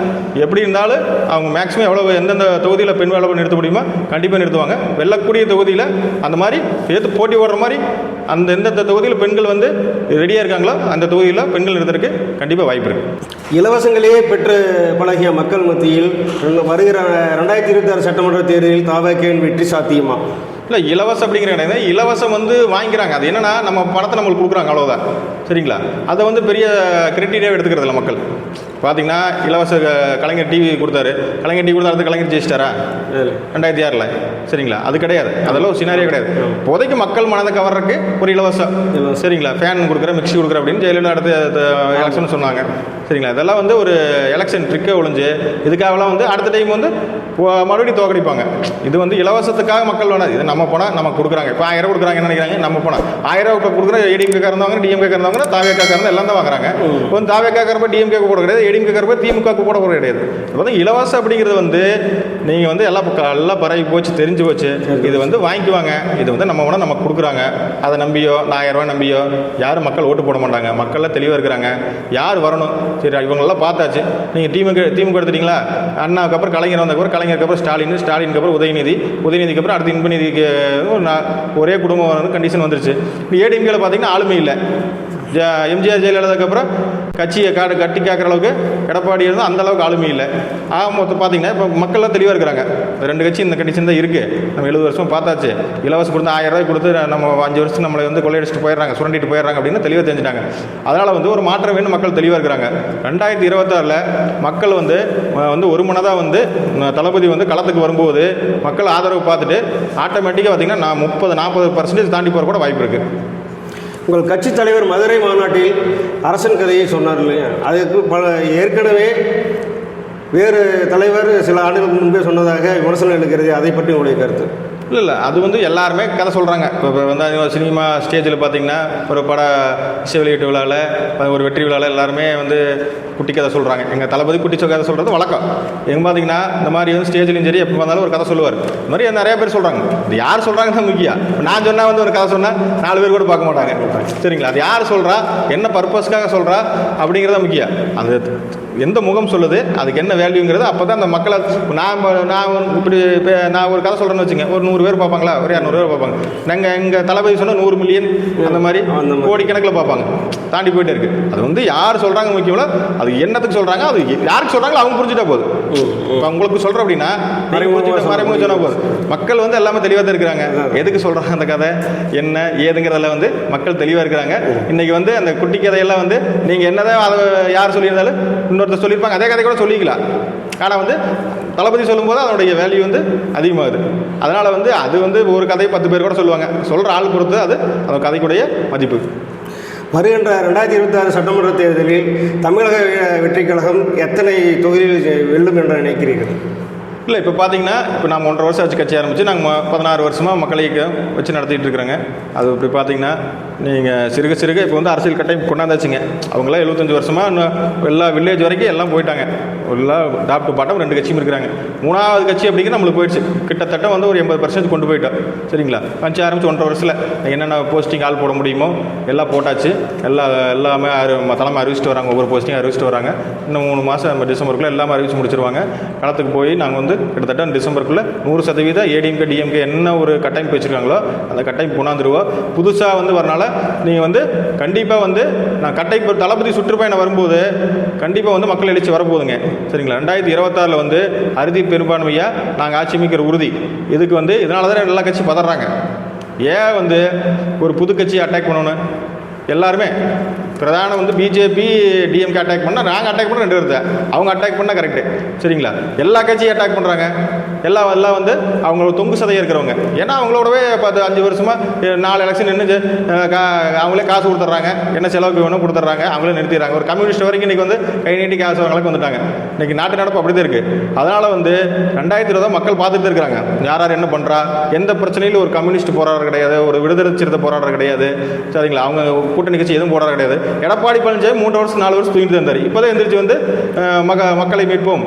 எப்படி இருந்தாலும் அவங்க மேக்ஸிமம் எவ்வளோ எந்தெந்த தொகுதியில் பெண் வேட்பாளர் நிறுத்த முடியுமோ கண்டிப்பாக நிறுத்துவாங்க. வெல்லக்கூடிய தொகுதியில் அந்த மாதிரி எடுத்து போட்டி ஓடுற மாதிரி அந்த எந்தெந்த தொகுதியில் பெண்கள் வந்து ரெடியாக இருக்காங்களோ அந்த தொகுதியில் பெண்கள் நிறுத்துறதுக்கு கண்டிப்பாக வாய்ப்பு இருக்குது. இலவசங்களையே பெற்று பழகிய மக்கள் மத்தியில் வருகிற 2026 சட்டமன்ற தேர்தலில் தாவேக்காவின் வெற்றி சாத்தியமா? இல்லை, இலவசம் அப்படிங்கிற கிடையாது. இலவசம் வந்து வாங்கிக்கிறாங்க. அது என்னென்னா நம்ம பணத்தை நம்மளுக்கு கொடுக்குறாங்க, அவ்வளோதான். சரிங்களா? அதை வந்து பெரிய கிரைட்டீரியாவை எடுத்துக்கிறது இல்லை மக்கள். பார்த்தீங்கன்னா இலவச கலைஞர் டிவி கொடுத்தாரு, கலைஞர் டிவி கொடுத்தாரு, கலைஞர் ஜெயிச்சிட்டாரா 2006? சரிங்களா? அது கிடையாது, அதெல்லாம் ஒரு சினாரியே கிடையாது. இப்போதைக்கு மக்கள் மனதை கவர்றதுக்கு ஒரு இலவசம், சரிங்களா, ஃபேன் கொடுக்குற, மிக்சி கொடுக்குற அப்படின்னு ஜெயலலிதா அடுத்த எலெக்ஷன் சொன்னாங்க. சரிங்களா? இதெல்லாம் வந்து ஒரு எலெக்ஷன் ட்ரிக்கை ஒழிஞ்சு இதுக்காகலாம் வந்து அடுத்த டைம் வந்து மறுபடியும் தோக்கடிப்பாங்க. இது வந்து இலவசத்துக்காக மக்கள் வேணாது. இது நம்ம போனால் நமக்கு கொடுக்குறாங்க. இப்போ 1000 கொடுக்குறாங்க, என்ன நினைக்கிறாங்க, நம்ம போனால் 1000 கொடுக்குற ஏடிஎம்கே இருந்தவங்க, டிஎம்கே இருந்தவங்க, தாவேக்கா இருந்தால் எல்லாம் தான் வாங்குறாங்க. இப்போ வந்து தாவேக்கா இருப்ப டிஎம்கே கூட கிடையாது, ஏடிஎம்கே இருப்ப திமுக கூட கிடையாது. இப்போ வந்து இலவசம் அப்படிங்கிறது வந்து நீங்கள் வந்து எல்லாம் பரவி போச்சு, தெரிஞ்சு போச்சு. இது வந்து வாங்கிக்குவாங்க. இது வந்து நம்ம வேணால் நமக்கு கொடுக்குறாங்க. அதை நம்பியோ 1000 ரூபாய் நம்பியோ யாரும் மக்கள் ஓட்டு போட மாட்டாங்க. மக்கள்லாம் தெளிவாக இருக்கிறாங்க யார் வரணும். சரி, இவங்களெல்லாம் பார்த்தாச்சு. நீங்கள் திமுக எடுத்துட்டீங்களா, அண்ணாவுக்கு அப்புறம் கலைஞர் வந்ததுக்கப்புறம், கலைஞருக்கு அப்புறம் ஸ்டாலினுக்கு அப்புறம் உதயநிதிக்கு அப்புறம் அடுத்து இன்பநிதிக்கு ஒரே குடும்பம் கண்டிஷன் வந்துருச்சு. ஏடிஎம்கேல பார்த்தீங்கன்னா ஆளுமை இல்லை. எம்ஜிஆர் ஜெயலலிதாவுக்கு அப்புறம் கட்சியை கட்டி கேட்குற அளவுக்கு எடப்பாடி இருந்தால் அந்த அளவுக்கு ஆளுமை இல்லை. மொத்தம் பார்த்தீங்கன்னா இப்போ மக்கள்லாம் தெளிவாக இருக்கிறாங்க. 2 கட்சி இந்த கண்டிஷன் தான் இருக்குது. நம்ம 70 வருஷம் பார்த்தாச்சு. இலவசம் கொடுத்து 1000 ரூபாய் கொடுத்து நம்ம 5 வருஷம் நம்மளை வந்து கொள்ளையடிச்சிட்டு போயிடுறாங்க, சுரண்டிட்டு போயிடுறாங்க அப்படின்னு தெளிவாக தெரிஞ்சுட்டாங்க. அதனால் வந்து ஒரு மாற்றம் வேணும், மக்கள் தெளிவாக இருக்கிறாங்க. 2026 மக்கள் வந்து ஒரு மனதாக வந்து தளபதி வந்து களத்துக்கு வரும்போது மக்கள் ஆதரவு பார்த்துட்டு ஆட்டோமேட்டிக்காக பார்த்தீங்கன்னா 30-40% தாண்டி போகிற கூட வாய்ப்பு இருக்குது. உங்கள் கட்சி தலைவர் மதுரை மாநாட்டில் அரசன் கதையை சொன்னார் இல்லையா, அதுக்கு ஏற்கனவே வேறு தலைவர் சில ஆண்டுகளுக்கு முன்பே சொன்னதாக விமர்சனம் எடுக்கிறது, அதை பற்றி உங்களுடைய கருத்து? இல்லை, அது வந்து எல்லாருமே கதை சொல்கிறாங்க. இப்போ வந்து சினிமா ஸ்டேஜில் பார்த்தீங்கன்னா ஒரு பட இசை வெளியீட்டு விழாவில், ஒரு வெற்றி விழாவில் எல்லாருமே வந்து குட்டி கதை சொல்கிறாங்க. எங்கள் தளபதி குட்டி கதை சொல்கிறது வழக்கம். எங்கே பார்த்தீங்கன்னா இந்த மாதிரி வந்து ஸ்டேஜ்லையும் சரி எப்போ வந்தாலும் ஒரு கதை சொல்லுவார். இந்த மாதிரி நிறைய பேர் சொல்கிறாங்க. இது யார் சொல்கிறாங்கன்னு தான் முக்கியம். நான் சொன்னால் வந்து ஒரு கதை சொன்னால் 4 பேர் கூட பார்க்க மாட்டாங்க. சரிங்களா? அது யார் சொல்கிறா, என்ன பர்பஸ்க்காக சொல்கிறா அப்படிங்கிறத முக்கியம். அது எந்த முகம் சொல்லுது, அதுக்கு என்ன வேல்யூங்கிறது அப்போ தான் அந்த மக்களை நான் ஒரு கதை சொல்கிறேன்னு வச்சுங்க, ஒரு 100 பேர் பார்ப்பாங்களா, ஒரு 200 பேர் பார்ப்பாங்க. எங்கள் தளபதி சொன்னால் 100 மில்லியன் அந்த மாதிரி கோடிக்கணக்கில் பார்ப்பாங்க. தாண்டி போயிட்டே இருக்குது. அது வந்து யார் சொல்கிறாங்க முக்கியம், அது என்னத்துக்கு சொல்கிறாங்க, அது யாருக்கு சொல்கிறாங்களோ அவங்க புரிஞ்சுட்டா போதும். இப்போ உங்களுக்கு சொல்கிறோம் அப்படின்னா மறைமுகம் சொன்னால் போதும். மக்கள் வந்து எல்லாமே தெளிவாக தான் இருக்கிறாங்க. எதுக்கு சொல்கிறாங்க அந்த கதை என்ன ஏதுங்கிறதுல வந்து மக்கள் தெளிவாக இருக்கிறாங்க. இன்றைக்கி வந்து அந்த குட்டி கதையெல்லாம் வந்து நீங்கள் என்னதான் அதை யார் சொல்லியிருந்தாலும் இன்னொருத்தர் சொல்லியிருப்பாங்க, அதே கதை கூட சொல்லிக்கலாம். ஆனால் வந்து தளபதி சொல்லும்போது அதனுடைய வேல்யூ வந்து அதிகமாகுது. அதனால் வந்து அது வந்து ஒரு கதையை 10 பேர் கூட சொல்லுவாங்க. சொல்கிற ஆள் பொறுத்து அது அந்த கதைக்குடைய மதிப்பு. வருகின்ற 2026 சட்டமன்ற தேர்தலில் தமிழக வெற்றிக் கழகம் எத்தனை தொகுதியில் வெல்லும் என்று நினைக்கிறீர்கள்? இல்லை, இப்போ பார்த்தீங்கன்னா இப்போ நம்ம 1.5 வருஷம் ஆச்சு கட்சி ஆரம்பித்து, நாங்கள் 16 வருஷமாக மக்களை வச்சு நடத்திட்டு இருக்கிறோங்க. அது இப்படி பார்த்தீங்கன்னா நீங்கள் சிறுக இப்போ வந்து அரசியல் கட்டமைப்பு கொண்டாந்தாச்சுங்க. அவங்களாம் 75 வருஷமாக இன்னும் எல்லா வில்லேஜ் வரைக்கும் எல்லாம் போயிட்டாங்க. எல்லாம் டாப் டு பாட்டம் 2 கட்சியும் இருக்கிறாங்க. 3வது கட்சி அப்படிங்கிற நம்மளுக்கு போயிடுச்சு. கிட்டத்தட்ட வந்து ஒரு 80% கொண்டு போயிட்டோம். சரிங்களா? கட்சி ஆரம்பித்து 1.5 வருஷத்தில் என்னென்ன போஸ்டிங் ஆள் போட முடியுமோ எல்லாம் போட்டாச்சு. எல்லாமே தலைமை அறிவிச்சிட்டு வராங்க. ஒவ்வொரு போஸ்டிங் அறிவிச்சிட்டு வராங்க. இன்னும் 3 மாதம் டிசம்பருக்குள்ளே எல்லாமே அறிவிச்சு முடிச்சிருவாங்க. களத்துக்கு போய் நாங்கள் வந்து கிட்டத்தட்ட டிசம்பருக்குள்ளே 100% ஏடிஎம்கே டிஎம்கே என்ன ஒரு கட்டமைப்பு வச்சுருக்காங்களோ அந்த கட்டமைப்பு கொண்டாந்துருவோம். புதுசாக வந்து வரனால நீங்கள் வந்து கண்டிப்பாக வந்து நான் கட்டமைப்பு தளபதி சுற்றுப்பயணம் வரும்போது கண்டிப்பாக வந்து மக்கள் எழுச்சி வரப்போகுதுங்க. சரிங்களா? 2026 வந்து அறுதி பெரும்பான்மையாக நாங்கள் ஆட்சி அமைக்கிற உறுதி. இதுக்கு வந்து இதனால தான் எல்லா கட்சி பதறாங்க. ஏன் வந்து ஒரு புது கட்சியை அட்டாக் பண்ணணும்? எல்லாருமே பிரதானம் வந்து பிஜேபி டிஎம்கே அட்டாக் பண்ணால் நாங்கள் அட்டாக் பண்ண 2 பேர் அவங்க அட்டாக் பண்ணால் கரெக்டு. சரிங்களா? எல்லா கட்சியும் அட்டாக் பண்ணுறாங்க. எல்லாம் வந்து அவங்க தொங்கு சதையாக இருக்கிறவங்க. ஏன்னா அவங்களோடவே 5 வருஷமாக 4 எலெக்ஷன் நின்று அவங்களே காசு கொடுத்துட்றாங்க, என்ன செலவுக்கு வேணும் கொடுத்துட்றாங்க, அவங்களே நிறுத்திடுறாங்க. ஒரு கம்யூனிஸ்ட் வரைக்கும் இன்றைக்கி வந்து கை நீட்டி காசு வாங்கலாம் வந்துட்டாங்க. இன்றைக்கி நாட்டு நடப்பு அப்படி தான் இருக்குது. அதனால் வந்து 2020 மக்கள் பார்த்துட்டு இருக்கிறாங்க யார் யார் என்ன பண்ணுறா. எந்த பிரச்சனையிலும் ஒரு கம்யூனிஸ்ட் போராடுறது கிடையாது, ஒரு விடுதலை சிறுத்தை போராடுறது கிடையாது. சரிங்களா? அவங்க கூட்டணி கட்சி எதுவும் போராட கிடையாது. எடப்பாடி பழனிசாமி 3 வருஷம் 4 வருஷம் தூங்கிட்டு இருந்தார். இப்போ தான் எந்திரிச்சு வந்து மக்களை மீட்போம்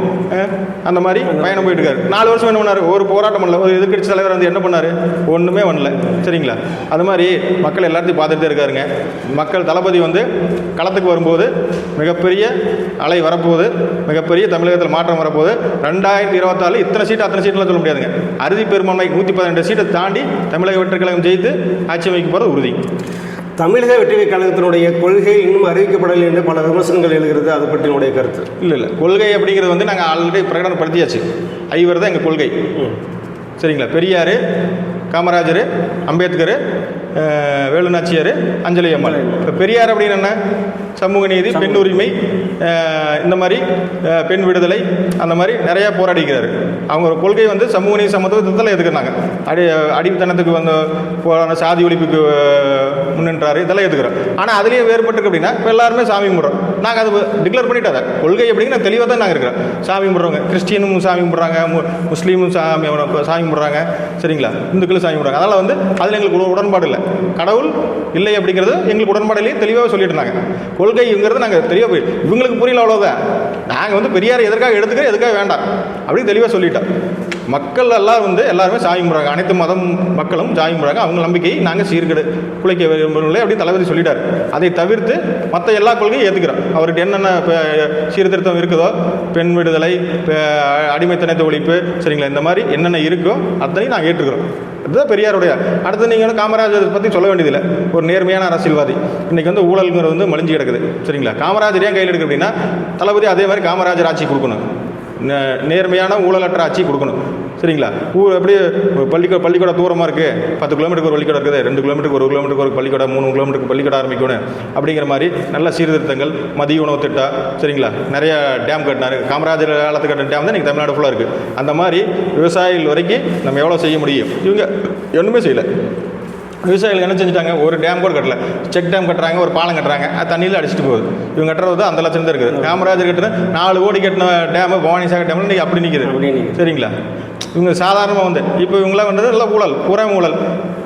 அந்த மாதிரி பயணம் போயிட்டு இருக்காரு. 4 வருஷம் என்ன பண்ணார்? ஒரு போராட்டம் பண்ணல. ஒரு எதிர்க்கட்சி தலைவர் வந்து என்ன பண்ணார்? ஒன்றுமே பண்ணல. சரிங்களா? அது மாதிரி மக்கள் எல்லாத்தையும் பார்த்துட்டே இருக்காருங்க. மக்கள் தளபதி வந்து களத்துக்கு வரும்போது மிகப்பெரிய அலை வரப்போகுது, மிகப்பெரிய தமிழகத்தில் மாற்றம் வரப்போகுது. 2024 இத்தனை சீட்டு அத்தனை சீட்டுலாம் சொல்ல முடியாதுங்க. அறுதி பெரும்பான்மை 112 சீட்டை தாண்டி தமிழக வெற்றிக் கழகம் ஜெயித்து ஆட்சி அமைக்க போகிறது உறுதி. தமிழக வெற்றிக் கழகத்தினுடைய கொள்கை இன்னும் அறிவிக்கப்படவில்லை என்று பல விமர்சனங்கள் எழுகிறது. அதை பற்றி உடைய கருத்து? இல்லை, கொள்கை அப்படிங்கிறது வந்து நாங்கள் ஆல்ரெடி பிரகடனப்படுத்தியாச்சு. 5 தான் எங்கள் கொள்கை. சரிங்களா? பெரியார், காமராஜர், அம்பேத்கர், வேலுநாச்சியார், அஞ்சலி அம்மாள். இப்போ பெரியார் அப்படின்னு என்ன? சமூக நீதி, பெண் உரிமை, இந்த மாதிரி பெண் விடுதலை, அந்த மாதிரி நிறையா போராடிக்கிறாரு. அவங்க கொள்கை வந்து சமூக நீதி சமத்துவத்தில் எதுக்குறாங்க. அடித்தனத்துக்கு வந்து போராட சாதி ஒழிப்புக்கு முன்னின்றாரு, இதெல்லாம் எதுக்குறோம். ஆனால் அதுலேயே வேறுபட்டுருக்கு அப்படின்னா இப்போ எல்லாருமே சாமி கும்பிட்றோம். நாங்கள் அது டிக்ளேர் பண்ணிட்டு அதை கொள்கை அப்படிங்கிற தெளிவாக தான் நாங்கள் இருக்கிறோம். சாமி கும்பிட்றவங்க கிறிஸ்டியனும் சாமி கும்பிட்றாங்க, முஸ்லீமும் சாமி கும்பிட்றாங்க. சரிங்களா? இந்துக்களும் சாமி கும்பிட்றாங்க. அதனால் வந்து அதில் எங்களுக்கு உடன்பாடு இல்லை. கடவுள் இல்லை அப்படிங்கிறது எங்களுக்கு உடன்பாடு இல்லையே தெளிவாக சொல்லிட்டு இருந்தாங்க. கொள்கைங்கிறது நாங்கள் தெளிவாக போய் இவங்களுக்கு புரியல, அவ்வளோதான். நாங்கள் வந்து பெரியார் எதற்காக எடுத்துக்கிறோம், எதுக்காக வேண்டாம் அப்படின்னு தெளிவாக சொல்லிட்டோம். மக்கள் எல்லாம் வந்து எல்லாருமே சாமி கும்பிட்றாங்க. அனைத்து மதம் மக்களும் சாமி கும்பிட்றாங்க. அவங்க நம்பிக்கையை நாங்கள் சீர்கெடு குலைக்க விரும்பவில்லை அப்படின்னு தளபதி சொல்லிட்டார். அதை தவிர்த்து மற்ற எல்லா கொள்கையும் ஏற்றுக்கிறோம். அவர்கிட்ட என்னென்ன சீர்திருத்தம் இருக்குதோ, பெண் விடுதலை, அடிமைத்தனத்தை ஒழிப்பு, சரிங்களா, இந்த மாதிரி என்னென்ன இருக்கோ அத்தனையும் நாங்கள் ஏற்றுக்கிறோம். இதுதான் பெரியாருடைய. அடுத்து நீங்கள் வந்து காமராஜர் பற்றி சொல்ல வேண்டியதில்லை. ஒரு நேர்மையான அரசியல்வாதி. இன்றைக்கி வந்து ஊழல்ங்கிறது வந்து மலிஞ்சு கிடக்குது. சரிங்களா? காமராஜர் ஏன் கையில் எடுக்கு அப்படின்னா தளபதி அதே மாதிரி காமராஜர் ஆட்சி கொடுக்கணும். நேர்மையான ஊழலற்ற ஆட்சி கொடுக்கணும். சரிங்களா? ஊர் எப்படி பள்ளிக்கூட தூரமாக இருக்குது, 10 கிலோமீட்டருக்கு ஒரு பள்ளிக்கூடம் இருக்குது, 2 கிலோமீட்டருக்கு 1 கிலோமீட்டருக்கு ஒரு பள்ளிக்கூடம், 3 கிலோமீட்டருக்கு பள்ளிக்கூடம் ஆரம்பிக்கணும் அப்படிங்கிற மாதிரி நல்ல சீர்திருத்தங்கள், மதிய உணவு திட்டம், சரிங்களா, நிறைய டேம் கட்டினார். காமராஜர் காலத்துக்கு கட்டின டேம் தான் இன்றைக்கி தமிழ்நாடு ஃபுல்லாக இருக்குது. அந்த மாதிரி விவசாயிகள் வரைக்கும் நம்ம எவ்வளோ செய்ய முடியும்? இவங்க ஒன்றுமே செய்யலை. விவசாயிகள் என்ன செஞ்சுட்டாங்க? ஒரு டேம் கூட கட்டல. செக் டேம் கட்டுறாங்க, ஒரு பாலம் கட்டுறாங்க, அது தண்ணியில் அடிச்சுட்டு போகுது. இவங்க கட்டுறது அந்த லட்சம் தான் இருக்குது. காமராஜர் கட்டின 4 கோடி கட்டின டேமு பவானி சாகர் டேம்ல இன்றைக்கி அப்படி நிற்கிது. சரிங்களா? இவங்க சாதாரணமாக வந்து இப்போ இவங்களாம் பண்ணுறது எல்லாம் ஊழல், பூரா ஊழல்.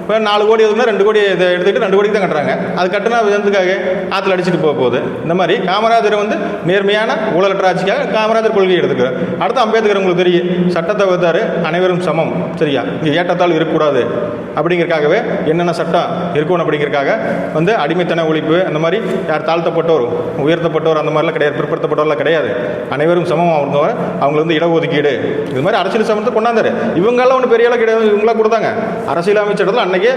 இப்போ 4 கோடி எதுனா 2 கோடி இதை எடுத்துக்கிட்டு 2 கோடிக்கு தான் கட்டுறாங்க. அது கட்டினா எதுக்காக? ஆற்றுல அடிச்சுட்டு போகுது. இந்த மாதிரி காமராஜர் வந்து நேர்மையான ஊழலற்ற ஆட்சிக்காக காமராஜர் கொள்கையை எடுத்துக்கிறார். அடுத்து அம்பேத்கர் உங்களுக்கு தெரியும், சட்டத்தை வந்தார், அனைவரும் சமம். சரியா? இங்கே ஏற்றத்தால் இருக்கக்கூடாது அப்படிங்கிறக்காகவே என்னென்ன சட்டம் இருக்கணும் அப்படிங்கிறக்காக வந்து அடிமைத்தன ஒழிப்பு, அந்த மாதிரி யார் தாழ்த்தப்பட்டோர், உயர்த்தப்பட்டோர், அந்த மாதிரிலாம் கிடையாது, பிற்படுத்தப்பட்டோர்லாம் கிடையாது. அனைவரும் சமம். அவங்க வந்து இடஒதுக்கீடு, இது மாதிரி அரசியல் சமத்தை கொண்டாந்தாரு. இவங்கெல்லாம் ஒன்றும் பெரிய ஆளாக கிடையாது. இவங்களாம் கொடுத்தாங்க அரசியலமைச்சர் அன்றைக்கே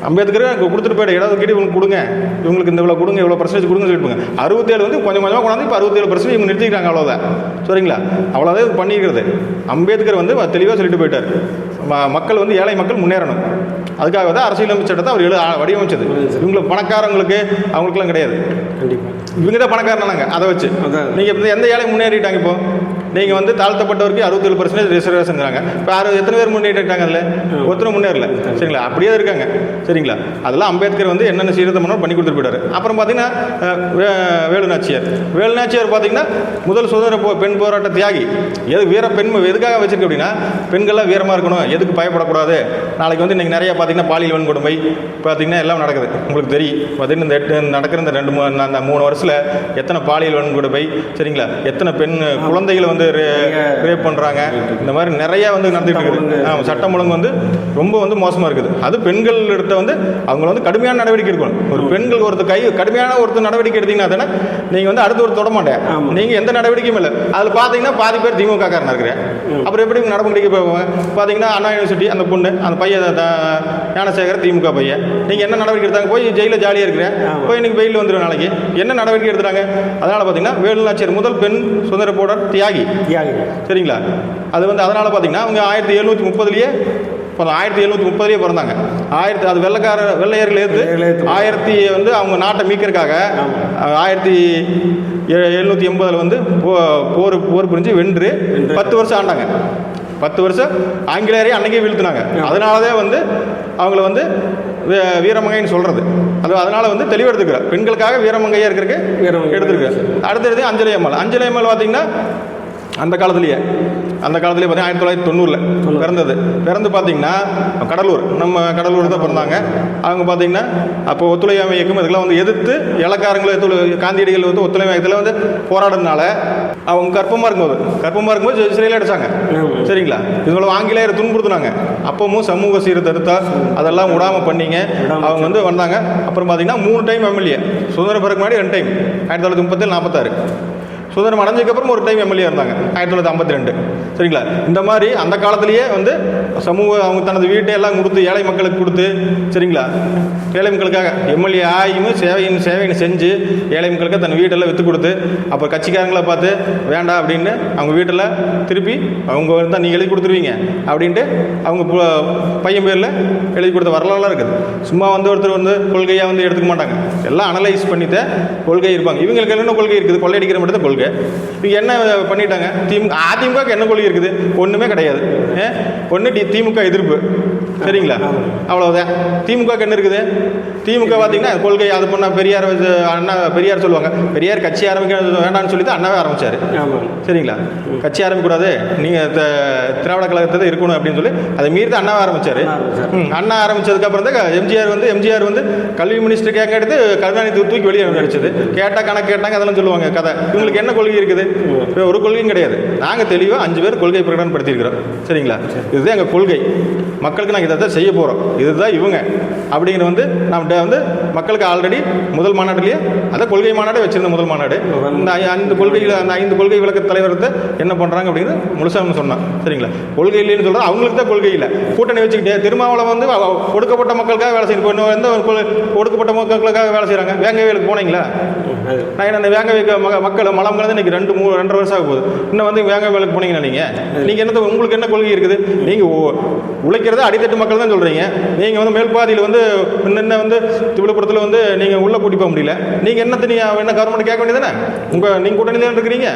அம்பேத்கர் கொடுத்துட்டு போய்ட்டு இடஒதுக்கீடு இவங்களுக்கு கொடுங்க, இவங்களுக்கு இந்த இவ்வளோ கொடுங்க, இவ்வளோ பர்சன்டேஜ் கொடுங்க சொல்லிட்டுங்க. 67 வந்து கொஞ்சம் கொஞ்சமாக கொண்டாந்து இப்போ 67% இவங்க நிறுத்திக்கிறாங்க. அவ்வளோதான். சரிங்களா? அவ்வளோதான் இது பண்ணியிருக்கிறது. அம்பேத்கர் வந்து தெளிவாக சொல்லிட்டு போயிட்டார், மக்கள் வந்து ஏழை மக்கள் முன்னேறணும். அதுக்காக தான் அரசியலமைப்பு சட்டத்தை அவர் வடிவமைச்சது. இவங்களுக்கு பணக்காரங்களுக்கு அவங்களுக்குலாம் கிடையாது. கண்டிப்பாக இவங்க தான் பணக்காரனாங்க. அதை வச்சு நீங்கள் எந்த ஏழை முன்னேறிட்டாங்க? இப்போ நீங்கள் வந்து தாழ்த்தப்பட்டவருக்கு 67% ரிசர்வேஷன் தராங்க. இப்போ எத்தனை பேர் முன்னேறிட்டாங்க? அதில் ஒருத்தரும் முன்னேறல. சரிங்களா? அப்படியே இருக்காங்க. சரிங்களா? அதெல்லாம் அம்பேத்கர் வந்து என்னென்ன சீர்திருத்தம் பண்ணி கொடுத்துட்டு போயிட்டார். அப்புறம் பார்த்தீங்கன்னா வேலுநாச்சியார் பார்த்தீங்கன்னா முதல் சுதந்திர பெண் போராட்ட தியாகி. பெண் எதுக்காக வச்சிருக்கு அப்படின்னா பெண்கள்லாம் வீரமாக இருக்கணும், எதுக்கு பயப்படக்கூடாது. நாளைக்கு வந்து இன்றைக்கி நிறையா பார்த்தீங்கன்னா பாலியல் வன்கொடுமை பார்த்தீங்கன்னா எல்லாம் நடக்குது. உங்களுக்கு தெரியும். பார்த்தீங்கன்னா இந்த நடக்கிற இந்த 3 வருஷத்தில் எத்தனை பாலியல் வன்கொடுமை, சரிங்களா, எத்தனை பெண் குழந்தைகளை வந்து ரேப் பண்ணுறாங்க. இந்த மாதிரி நிறையா வந்து நடந்துகிட்டு இருக்குது. சட்டம் ஒழுங்கு வந்து ரொம்ப வந்து மோசமாக இருக்குது. அது பெண்கள் எடுத்த வந்து அவங்கள வந்து கடுமையான நடவடிக்கை எடுக்கணும். ஒரு பெண்கள் கடுமையான நடவடிக்கை எடுத்தீங்கன்னா தானே நீங்கள் வந்து அடுத்து ஒரு தொட மாட்டேன். நீங்கள் எந்த நடவடிக்கையும் இல்லை. அதில் பார்த்தீங்கன்னா பாதி பேர் திமுக காரனாக இருக்கிறேன். அப்புறம் எப்படி நடவடிக்கை போவாங்க? பார்த்தீங்கன்னா அண்ணா யூனிவர்சிட்டி அந்த பொண்ணு, அந்த பையன் ஞானசேகர் திமுக பையன். நீங்கள் என்ன நடவடிக்கை எடுத்தாங்க? போய் ஜெயிலில் ஜாலியாக இருக்கிறேன், போய் இன்னைக்கு வெயில் வந்துடும். நாளைக்கு என்ன நடவடிக்கை எடுத்துறாங்க? அதனால் பார்த்தீங்கன்னா வேலுநாச்சியார் முதல் பெண் சுதந்திர போராட்ட தியாகி. சரிங்களா? அது வந்து அதனால் பார்த்தீங்கன்னா அவங்க 1730 இப்போ 1730 பிறந்தாங்க. அது வெள்ளையர்கள் எடுத்து 1000 வந்து அவங்க நாட்டை மீட்கிறதுக்காக 1780 வந்து போர் புரிஞ்சு வென்று 10 வருஷம் ஆண்டாங்க. 10 வருஷம் ஆங்கிலேயரையும் அன்னைக்கே வீழ்த்தினாங்க. அதனாலதான் வந்து அவங்கள வந்து வீரமங்கைன்னு சொல்றது. அதனால வந்து தெளிவாக எடுத்துக்கிறார். பெண்களுக்காக வீரமங்கையா இருக்கிறதுக்கு எடுத்துருக்காரு. அடுத்தது அஞ்சலி அம்மாள் பார்த்தீங்கன்னா அந்த காலத்திலேயே பார்த்தீங்கன்னா 1990 பிறந்து பார்த்தீங்கன்னா நம்ம கடலூர் தான் பிறந்தாங்க. அவங்க பார்த்தீங்கன்னா அப்போ ஒத்துழையாமை இயக்கம் இதுக்கெல்லாம் வந்து எதிர்த்து இலக்காரங்களை காந்தியடிகள் வந்து ஒத்துழையாமை இயக்கத்தில் வந்து போராடுறதுனால அவங்க கர்ப்பமாக இருக்கும்போது சிறையில் அடிச்சாங்க. சரிங்களா? இதுபோல் ஆங்கிலேயரை துன்புறுத்தினாங்க. அப்பவும் சமூக சீர்திருத்தம் அதெல்லாம் விடாமல் பண்ணிங்க அவங்க வந்து வந்தாங்க. அப்புறம் பார்த்தீங்கன்னா 3 டைம் எம்எல்ஏ. சுதந்திரம் பிறகு முன்னாடி 2 டைம் 1937 46. சுதந்திரம் அடைஞ்சதுக்கப்புறம் ஒரு டைம் எம்எல்ஏ இருந்தாங்க 1952. சரிங்களா? இந்த மாதிரி அந்த காலத்திலேயே வந்து அவங்க தனது வீட்டை எல்லாம் கொடுத்து ஏழை மக்களுக்கு கொடுத்து, சரிங்களா, ஏழை மக்களுக்காக எம்எல்ஏ ஆகியும் சேவைன்னு செஞ்சு ஏழை மக்களுக்கு தன் வீட்டெல்லாம் விற்று கொடுத்து, அப்புறம் கட்சிக்காரங்களை பார்த்து வேண்டாம் அப்படின்னு அவங்க வீட்டில் திருப்பி அவங்க தான் நீங்கள் எழுதி கொடுத்துருவீங்க அப்படின்ட்டு அவங்க பையன் பேரில் எழுதி கொடுத்த வரலாறுலாம் இருக்குது. சும்மா வந்து ஒருத்தர் வந்து கொள்கையாக வந்து எடுத்துக்க மாட்டாங்க. எல்லாம் அனலைஸ் பண்ணித்தான் கொள்கை இருப்பாங்க. இவங்களுக்கு என்ன கொள்கை இருக்குது? கொள்ளையடிக்கிற மட்டும் தான் கொள்கை. இவங்க என்ன பண்ணிட்டாங்க? அதிமுக என்ன கொள்கை இருக்குது? ஒன்றுமே கிடையாது. ஒன்று திமுக எதிர்ப்பு. சரிங்களா? அவ்வளோதான். திமுக என்ன இருக்குது? திமுக பார்த்தீங்கன்னா கொள்கை அது பண்ண பெரியார் சொல்லுவாங்க. பெரியார் கட்சி ஆரம்பிக்க வேண்டாம்னு சொல்லி தான் அண்ணாவே ஆரம்பிச்சாரு. சரிங்களா? கட்சி ஆரம்பிக்கக்கூடாது, நீங்கள் திராவிட கழகத்தை இருக்கணும் அப்படின்னு சொல்லி அதை மீறி தான் அண்ணாவே ஆரம்பிச்சாரு. அண்ணா ஆரம்பிச்சதுக்கப்புறம் தான் எம்ஜிஆர் வந்து கல்வி மினிஸ்டர் கேட்க எடுத்து கருணாநிதி தூக்கி வெளியே அடிச்சது. கேட்டால் கணக்கு கேட்டாங்க, அதெல்லாம் சொல்லுவாங்க கதை. இவங்களுக்கு என்ன கொள்கை இருக்குது? ஒரு கொள்கையும் கிடையாது. நாங்கள் தெளிவாக 5 பேர் கொள்கை பிரகடனப்படுத்தியிருக்கிறோம். சரிங்களா? இதுதான் எங்கள் கொள்கை. மக்களுக்கு நாங்கள் இதை தான் செய்ய போகிறோம். இதுதான் இவங்க அப்படிங்கிற வந்து நம்மகிட்ட வந்து மக்களுக்கு ஆல்ரெடி முதல் மாநாட்டிலேயே அதை கொள்கை மாநாடு வச்சிருந்த முதல் மாநாடு. இந்த 5 கொள்கையில் அந்த 5 கொள்கை விளக்க தலைவர்கிட்ட என்ன பண்ணுறாங்க அப்படின்னு முழுசாக சொன்னான். சரிங்களா? கொள்கை இல்லைன்னு சொல்கிறோம். அவங்களுக்கு தான் கொள்கை இல்லை. கூட்டணி வச்சுக்கிட்டே திருமாவளவன் வந்து ஒடுக்கப்பட்ட மக்களுக்காக வேலை செய்யணும். இப்போ எந்த ஒடுக்கப்பட்ட மக்களுக்காக வேலை செய்கிறாங்க? வேங்கவேலுக்கு போனீங்களா? நான் என்ன அந்த வேங்கவேலுக்கு மக்கள் மலம் கலந்து இன்னைக்கு 2-2.5 வருஷம் ஆக போகுது. இன்னும் வந்து வேங்கவேலுக்கு போனீங்கன்னா நீங்கள் என்னது? உங்களுக்கு என்ன கொள்கை இருக்குது? நீங்கள் உழைக்கிறத அடித்தட்டு மக்கள் தான் சொல்கிறீங்க. நீங்கள் வந்து மேல்பாதியில் வந்து இன்னும் வந்து விழுப்புரத்தில் வந்து நீங்கள் உள்ளே கூட்டி போக முடியல. நீங்கள் என்ன கவர்மெண்ட் கேட்க வேண்டியதானே? நீங்கள் கூட்டணி தான் இருக்கிறீங்க.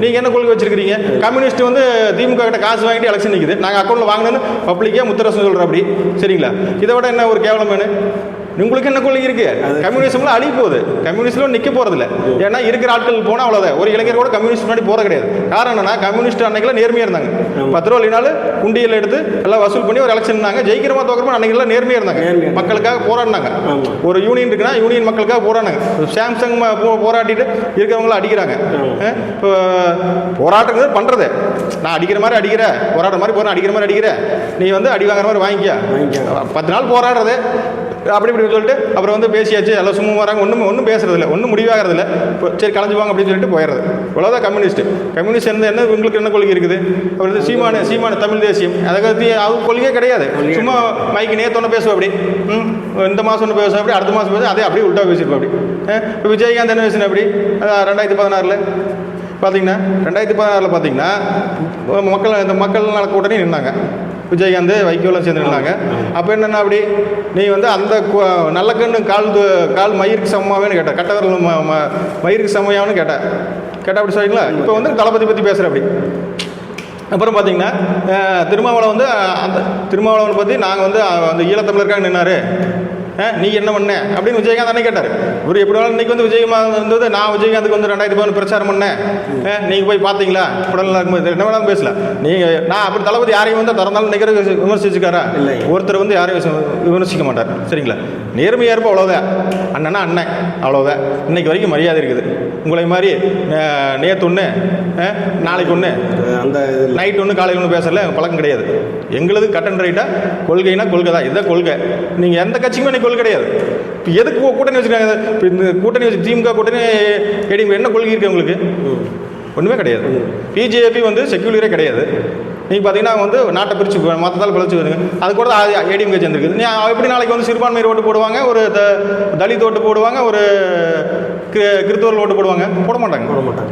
நீங்கள் என்ன கொள்கை வச்சிருக்கிறீங்க? கம்யூனிஸ்ட் வந்து திமுக கிட்ட காசு வாங்கிட்டு எலெக்ஷன் நிற்குது. நாங்கள் அக்கௌண்ட்டில் வாங்கினு பப்ளிக்காக முத்தரசு சொல்கிற அப்படி. சரிங்களா? இதை விட என்ன ஒரு கேவலம் வேணும்? உங்களுக்கு என்ன கொள்கை இருக்கு? கம்யூனிசம்ல அழி போகுது. கம்யூனிஸ்ட்ல நிக்க போறதில்ல. ஏன்னா இருக்கிற ஆட்கள் போனா அவ்வளவுதான். ஒரு இளைஞர் கூட கம்யூனிஸ்ட் முன்னாடி போற கிடையாது. காரணம் என்னன்னா கம்யூனிஸ்ட் அன்னைக்குலாம் நேர்மையா இருந்தாங்க. 10 ரூபா இல்லைனாலும் குண்டியில் எடுத்து எல்லாம் வசூல் பண்ணி ஒரு எலெக்ஷன் இருந்தாங்க. ஜெயிக்கிறமா தோக்கிறமா அன்னைக்கெல்லாம் நேர்மையா இருந்தாங்க. மக்களுக்காக போராடினாங்க. ஒரு யூனியன் இருக்குன்னா யூனியன் மக்களுக்காக போராடினாங்க. சாம்சங் போராடிட்டு இருக்கிறவங்கள அடிக்கிறாங்க. போராட்டங்கிறது பண்றது. நான் அடிக்கிற மாதிரி அடிக்கிற, போராடுற மாதிரி போறேன், அடிக்கிற மாதிரி அடிக்கிற, நீ வந்து அடி வாங்குற மாதிரி வாங்கிக்க. 10 நாள் போராடுறது அப்படி இப்படி சொல்லிட்டு அப்புறம் வந்து பேசியாச்சு, எல்லாம் சும்மா வராங்க. ஒன்றும் பேசுறதில்ல, ஒன்றும் முடிவாகிறதில்ல. சரி கலைஞ்சுவாங்க அப்படின்னு சொல்லிட்டு போயிடுறது. இவ்வளோதான் கம்யூனிஸ்ட். கம்யூனிஸ்ட் என்ன உங்களுக்கு என்ன கொள்கை இருக்குது? அப்புறம் சீமான தமிழ் தேசியம் அதை அவங்க கொள்கையே கிடையாது. சும்மா மைக்கு நேற்று பேசுவோம் அப்படி, இந்த மாதம் ஒன்று பேசுவோம் அப்படி, அடுத்த மாதம் பேசுவோம் அதே அப்படியே உள்ட்டா பேசியிருப்போம் அப்படி. இப்போ விஜயகாந்த் என்ன பேசுனேன் அப்படி 2016 பார்த்தீங்கன்னா 2016 பார்த்தீங்கன்னா மக்கள் நல கூட்டணி நின்னாங்க. விஜயகாந்த் வைகோலாம் சேர்ந்து நின்னாங்க. அப்போ என்னென்னா அப்படி நீ வந்து அந்த நல்லக்கண்ணு கால் மயிருக்கு சமமாகவேன்னு கேட்ட, கட்டவர்கள் மயிருக்கு சமையான்னு கேட்ட அப்படி சொல்லிங்களா? இப்போ வந்து தளபதி பற்றி பேசுகிற அப்படி. அப்புறம் பார்த்தீங்கன்னா திருமாவளவன் வந்து அந்த திருமாவளவனை பற்றி நாங்கள் வந்து அந்த ஈழத்தமிழருக்காக நின்னார், நீ என்ன பண்ண அப்படின்னு விஜயகாந்த் அன்னைக்கு கேட்டார். இவர் எப்படி வேணாலும் இன்றைக்கி வந்து விஜயகாந்த் வந்து நான் விஜயகாந்துக்கு வந்து 2011 பிரச்சாரம் பண்ணேன், நீங்கள் போய் பார்த்தீங்களா? உடனே இருக்கும்போது என்ன வேணாலும் பேசல. நான் அப்படி தளபதி யாரையும் வந்து திறந்தாலும் நினைக்கிற விமர்சிச்சுக்காரா? இல்லை, ஒருத்தர் வந்து யாரையும் விமர்சிக்க மாட்டார். சரிங்களா? நேர்மையாக இருப்போம், அவ்வளோதான். அண்ணனா அண்ணன், அவ்வளோதான். இன்னைக்கு வரைக்கும் மரியாதை இருக்குது. உங்களை மாதிரி நேற்று ஒன்று நாளைக்கு ஒன்று அந்த நைட் ஒன்று காலையில் ஒன்று பேசல பழக்கம் கிடையாது. எங்களது கட் அண்ட் ரைட்டாக கொள்கைனா கொள்கை தான். இதுதான் கொள்கை. நீங்கள் எந்த கட்சிக்குமே கொள்கை கிடையாது. இப்போ எதுக்கு கூட்டணி வச்சுருக்காங்க? இப்போ இந்த கூட்டணி வச்சு திமுக கூட்டணி என்ன கொள்கை இருக்குது உங்களுக்கு? ஒன்றுமே கிடையாது. பிஜேபி வந்து செக்யூலரே கிடையாது. நீங்கள் பார்த்தீங்கன்னா வந்து நாட்டை பிரித்து மொத்தத்தால் பிழைச்சி வருங்க. அது கூட ஏடிஎம்கே சேர்ந்துருக்குது. நீ எப்படி நாளைக்கு வந்து சிறுபான்மையர் ஓட்டு போடுவாங்க, ஒரு தலித் ஓட்டு போடுவாங்க, ஒரு கிறிஸ்தவர்கள் ஓட்டு போடுவாங்க? போட மாட்டாங்க.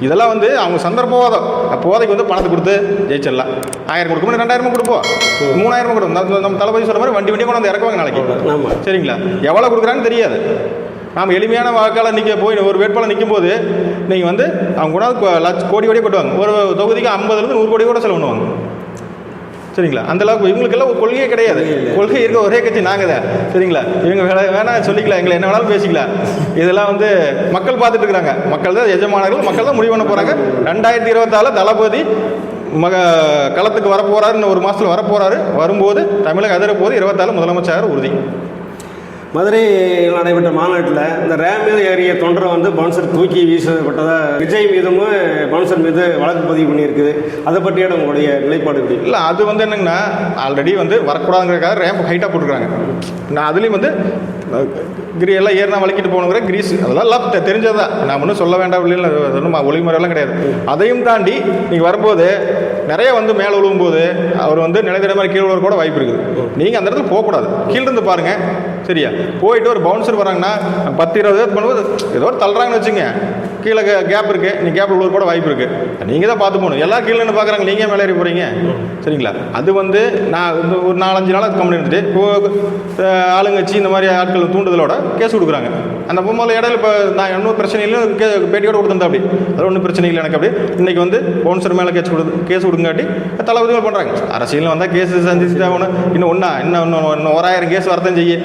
இதெல்லாம் வந்து அவங்க சந்தர்ப்பவாதம். அப்போதைக்கு வந்து பணத்தை கொடுத்து ஜெயிச்சிடலாம். 1000 கொடுக்கணும், 2000 கொடுப்போம், 3000 கொடுக்கும். நம்ம தளபதி சொல்கிற மாதிரி வண்டி கொண்டு வந்து இறக்குவாங்க நாளைக்கு. சரிங்களா? எவ்வளோ கொடுக்குறான்னு தெரியாது. நாம் எளிமையான வாக்காளர் நிற்க போய் ஒரு வேட்பாளர் நிற்கும் போது நீங்கள் வந்து அவங்க கூட கோடி கொட்டுவாங்க. ஒரு தொகுதிக்கு 50 100 கோடி கூட செலவு பண்ணுவாங்க. சரிங்களா? அந்தளவுக்கு இவங்களுக்கெல்லாம் ஒரு கொள்கையே கிடையாது. கொள்கை இருக்க ஒரே கட்சி நாங்கள் தான். சரிங்களா? இவங்க வேணாம் சொல்லிக்கலாம், எங்களை என்ன வேணாலும் பேசிக்கலாம். இதெல்லாம் வந்து மக்கள் பார்த்துட்டு இருக்கிறாங்க. மக்கள் தான் எஜமானர்கள், மக்கள் தான் முடிவு பண்ண போகிறாங்க. 2024 தளபதி களத்துக்கு வரப்போகிறாரு. இன்னும் ஒரு மாதத்தில் வரப்போகிறாரு. வரும்போது தமிழக அதிர போது 24 முதலமைச்சர் உறுதி. மதுரையில் நடைபெற்ற மாநாட்டில் இந்த ரேம் மீது ஏறிய தொண்டரை வந்து பவுன்சர் தூக்கி வீசப்பட்டதாக விஜய் மீதும் பவுன்சர் மீது வழக்கு பதிவு பண்ணியிருக்குது. அதை பற்றியான உங்களுடைய நிலைப்பாடு எப்படி? இல்லை, அது வந்து என்னங்கன்னா ஆல்ரெடி வந்து வரக்கூடாதுங்கிறதுக்காக ரேம்ப் ஹைட்டாக போட்டுருக்காங்க. நான் அதுலேயும் வந்து எல்லாம் ஏறினா வலிக்கிட்டு போகணுங்கிற கிரீஸ் அதெல்லாம் தெரிஞ்சது தான். நான் ஒன்றும் சொல்ல வேண்டாம். இல்லை ஒன்றும் ஒளிமுறையெல்லாம் கிடையாது. அதையும் தாண்டி நீங்கள் வரும்போது நிறைய வந்து மேலே விழுவும்போது அவர் வந்து நிலைத்திட மாதிரி கீழே விழுவ கூட வாய்ப்பு இருக்குது. நீங்கள் அந்த இடத்துல போகக்கூடாது. கீழிருந்து பாருங்கள். சரியா? போயிட்டு ஒரு பவுன்சர் வராங்கன்னா 10-20 பண்ணும்போது ஏதோ ஒரு தள்ளுறாங்கன்னு வச்சுங்க, கீழே கேப் இருக்குது, நீ கேப்பில் விழுவ கூட வாய்ப்பு இருக்குது. நீங்கள் தான் பார்த்து போகணும். எல்லாம் கீழே பார்க்குறாங்க, நீங்கள் மேலே ஏறி போகிறீங்க. சரிங்களா? அது வந்து நான் இந்த ஒரு 4-5 நாளாக கம்பெனி இருந்துட்டு ஆளுங்கட்சி இந்த மாதிரி ஆட்கள் தூண்டுதலோட கேஸ் கொடுக்குறாங்க. அந்த பொம்மையில் இடையில இப்போ நான் இன்னொரு பிரச்சனை இல்லை பேட்டியோட கொடுத்துருந்தா அப்படி அது ஒன்றும் பிரச்சனை இல்லை எனக்கு. அப்படி இன்றைக்கி வந்து பவுன்சர் மேலே கேஸ் கொடுங்காட்டி தளபதிகள் பண்ணுறாங்க. அரசியல் வந்தால் கேஸ் சந்திச்சு தான் ஆகணும். இன்னும் 1000 கேஸ் வரத்தான் செய்ய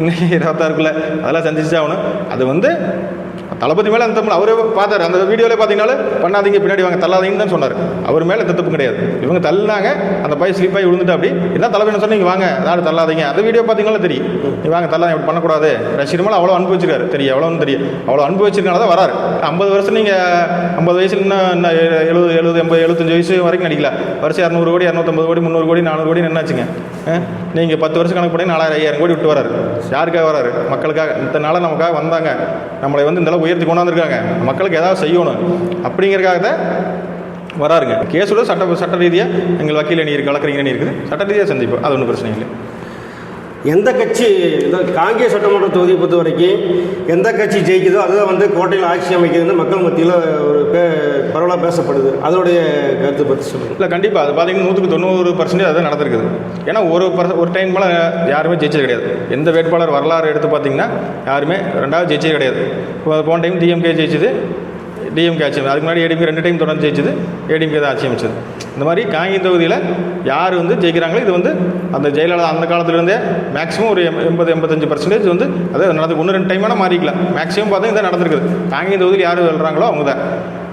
இன்னைக்கு 26 அதெல்லாம் சந்திச்சு தான் ஆகணும். அது வந்து தளபதி மேலே அந்த தமிழ் அவரே பார்த்தாரு. அந்த வீடியோவில் பார்த்தீங்கன்னா பண்ணாதீங்க, பின்னாடி வாங்க, தள்ளாதீங்கன்னு தான் சொன்னார். அவர் மேலே எந்த தப்பு கிடையாது. இவங்க தள்ளினாங்க, அந்த பையன் ஸ்லிப்பாகி விழுந்துட்டு அப்படி என்ன தளபதி சொன்னால் நீங்கள் வாங்க, அதாவது தள்ளாதீங்க. அந்த வீடியோ பார்த்தீங்கன்னா தெரியும். நீ வாங்க, தள்ளாத, இப்படி பண்ணக்கூடாது. ரசிகர் மேலே அவ்வளோ அனுப்பி வச்சிருக்காரு. தெரியும், எவ்வளோன்னு தெரியும். அவ்வளோ அனுப்பி வச்சிருக்கனால தான் வராரு. 50 வருஷம் நீங்கள் 50 வயசுல இன்னும் 70 80 75 வயசு வரைக்கும் நடிக்கல. வருஷம் 200 கோடி 250 கோடி 300 கோடி 400 கோடி என்னாச்சுங்க? நீங்கள் 10 வருஷம் கணக்கு பண்ணி 4000 கோடி விட்டு வராரு. யாருக்காக வராரு? மக்களுக்காக. இந்த நாளை நமக்காக வந்தாங்க, நம்மளை வந்து இந்த அளவு உயர்த்தி கொண்டாந்துருக்காங்க, மக்களுக்கு ஏதாவது செய்யணும் அப்படிங்கிறதுக்காக தான் வராருங்க. கேஸோட சட்ட ரீதியாக எங்கள் வக்கீல் அணி இருக்குது, வழக்கறிஞர் அணி இருக்குது, சட்ட ரீதியாக சந்திப்போம். அது ஒன்றும் பிரச்சனை இல்லை. எந்த கட்சி இந்த காங்கேய சட்டமன்ற தொகுதியை பொறுத்த வரைக்கும் எந்த கட்சி ஜெயிக்குதோ அதுதான் வந்து கோட்டையில் ஆட்சி அமைக்குதுன்னு மக்கள் மத்தியில் ஒரு பரவலாக பேசப்படுது. அதோடைய கருத்து பற்றி சொல்லுங்கள். இல்லை, கண்டிப்பாக அது பார்த்தீங்கன்னா 190% அது நடந்திருக்குது. ஏன்னா ஒரு டைம் மேலே யாருமே ஜெயிச்சது கிடையாது. எந்த வேட்பாளர் வரலாறு எடுத்து பார்த்தீங்கன்னா யாருமே 2வது ஜெயிச்சது கிடையாது. போன டைம் டிஎம்கே ஜெயிச்சது, டிஎம்கே ஆட்சி. அதுக்கு முன்னாடி ஏடிஎம்கே 2 டைம் தொடர்ந்து ஜெயிச்சது, ஏடிஎம்கே தான் ஆட்சி அமைச்சது. இந்த மாதிரி காங்கேயம் தொகுதியில் யார் வந்து ஜெயிக்கிறாங்களோ இது வந்து அந்த ஜெயலலிதா அந்த காலத்துலேருந்தே மேக்ஸிமம் ஒரு 80-85% வந்து அதாவது நடந்து 1-2 டைம் வேணால் மாறிக்கலாம். மேக்ஸிமம் பார்த்தா இதான் நடந்திருக்குது. காங்கேயம் தொகுதியில் யார் வெல்றாங்களோ அவங்க தான்.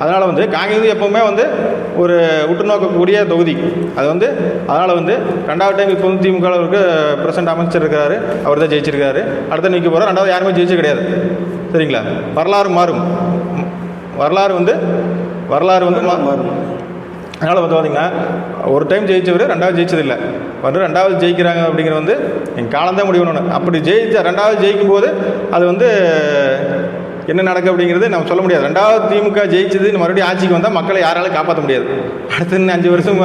அதனால் வந்து காங்கேயம் எப்போவுமே வந்து ஒரு உற்று நோக்கக்கூடிய தொகுதி. அது வந்து அதனால் வந்து 2வது டைம் இப்போ வந்து திமுகவுக்கு பிரசிடண்ட் அமைச்சர் இருக்கிறாரு, அவர் தான் ஜெயிச்சிருக்காரு. அடுத்த நிற்க போகிறார். 2வது யாருமே ஜெயிச்சு கிடையாது. சரிங்களா? வரலாறு மாறும். வரலாறு வந்து மாறும். அதனால் வந்து பார்த்திங்கன்னா ஒரு டைம் ஜெயிச்சவர் 2வது ஜெயிச்சதில்லை. 2வது ஜெயிக்கிறாங்க அப்படிங்கிறது வந்து எங்கள் காலம்தான் முடிவு பண்ணணும். அப்படி 2வது ஜெயிக்கும் போது அது வந்து என்ன நடக்கும் அப்படிங்கிறது நம்ம சொல்ல முடியாது. 2வது திமுக ஜெயிச்சது மறுபடியும் ஆட்சிக்கு வந்தால் மக்களை யாராலும் காப்பாற்ற முடியாது. அடுத்த 5 வருஷம்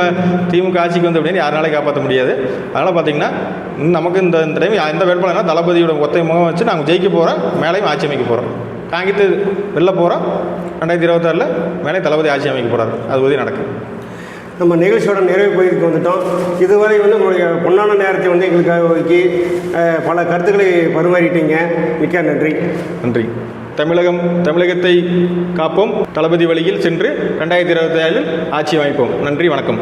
திமுக ஆட்சிக்கு வந்து அப்படின்னு யாராலையும் காப்பாற்ற முடியாது. அதனால் பார்த்திங்கன்னா நமக்கு இந்த டைம் எந்த வேட்பாளர்னா தளபதியோட ஒத்தை முகம் வச்சு நாங்கள் ஜெயிக்க போகிறோம், மேலேயும் ஆட்சி அமைக்க போகிறோம். காங்கிட்டு வெளில போகிறோம். 2026 மேலே தளபதி ஆட்சி அமைக்க போகிறார். அது உறுதி நடக்கும். நம்ம நிகழ்ச்சியோட நிறைவு பகுதிக்கு வந்துட்டோம். இதுவரை வந்து உங்களுடைய பொன்னான நேரத்தை வந்து எங்களுக்காக ஒதுக்கி பல கருத்துக்களை பரிமாறிட்டீங்க. மிக்க நன்றி. நன்றி. தமிழகத்தை காப்போம், தளபதி வழியில் சென்று 2027 ஆட்சி அமைப்போம். நன்றி, வணக்கம்.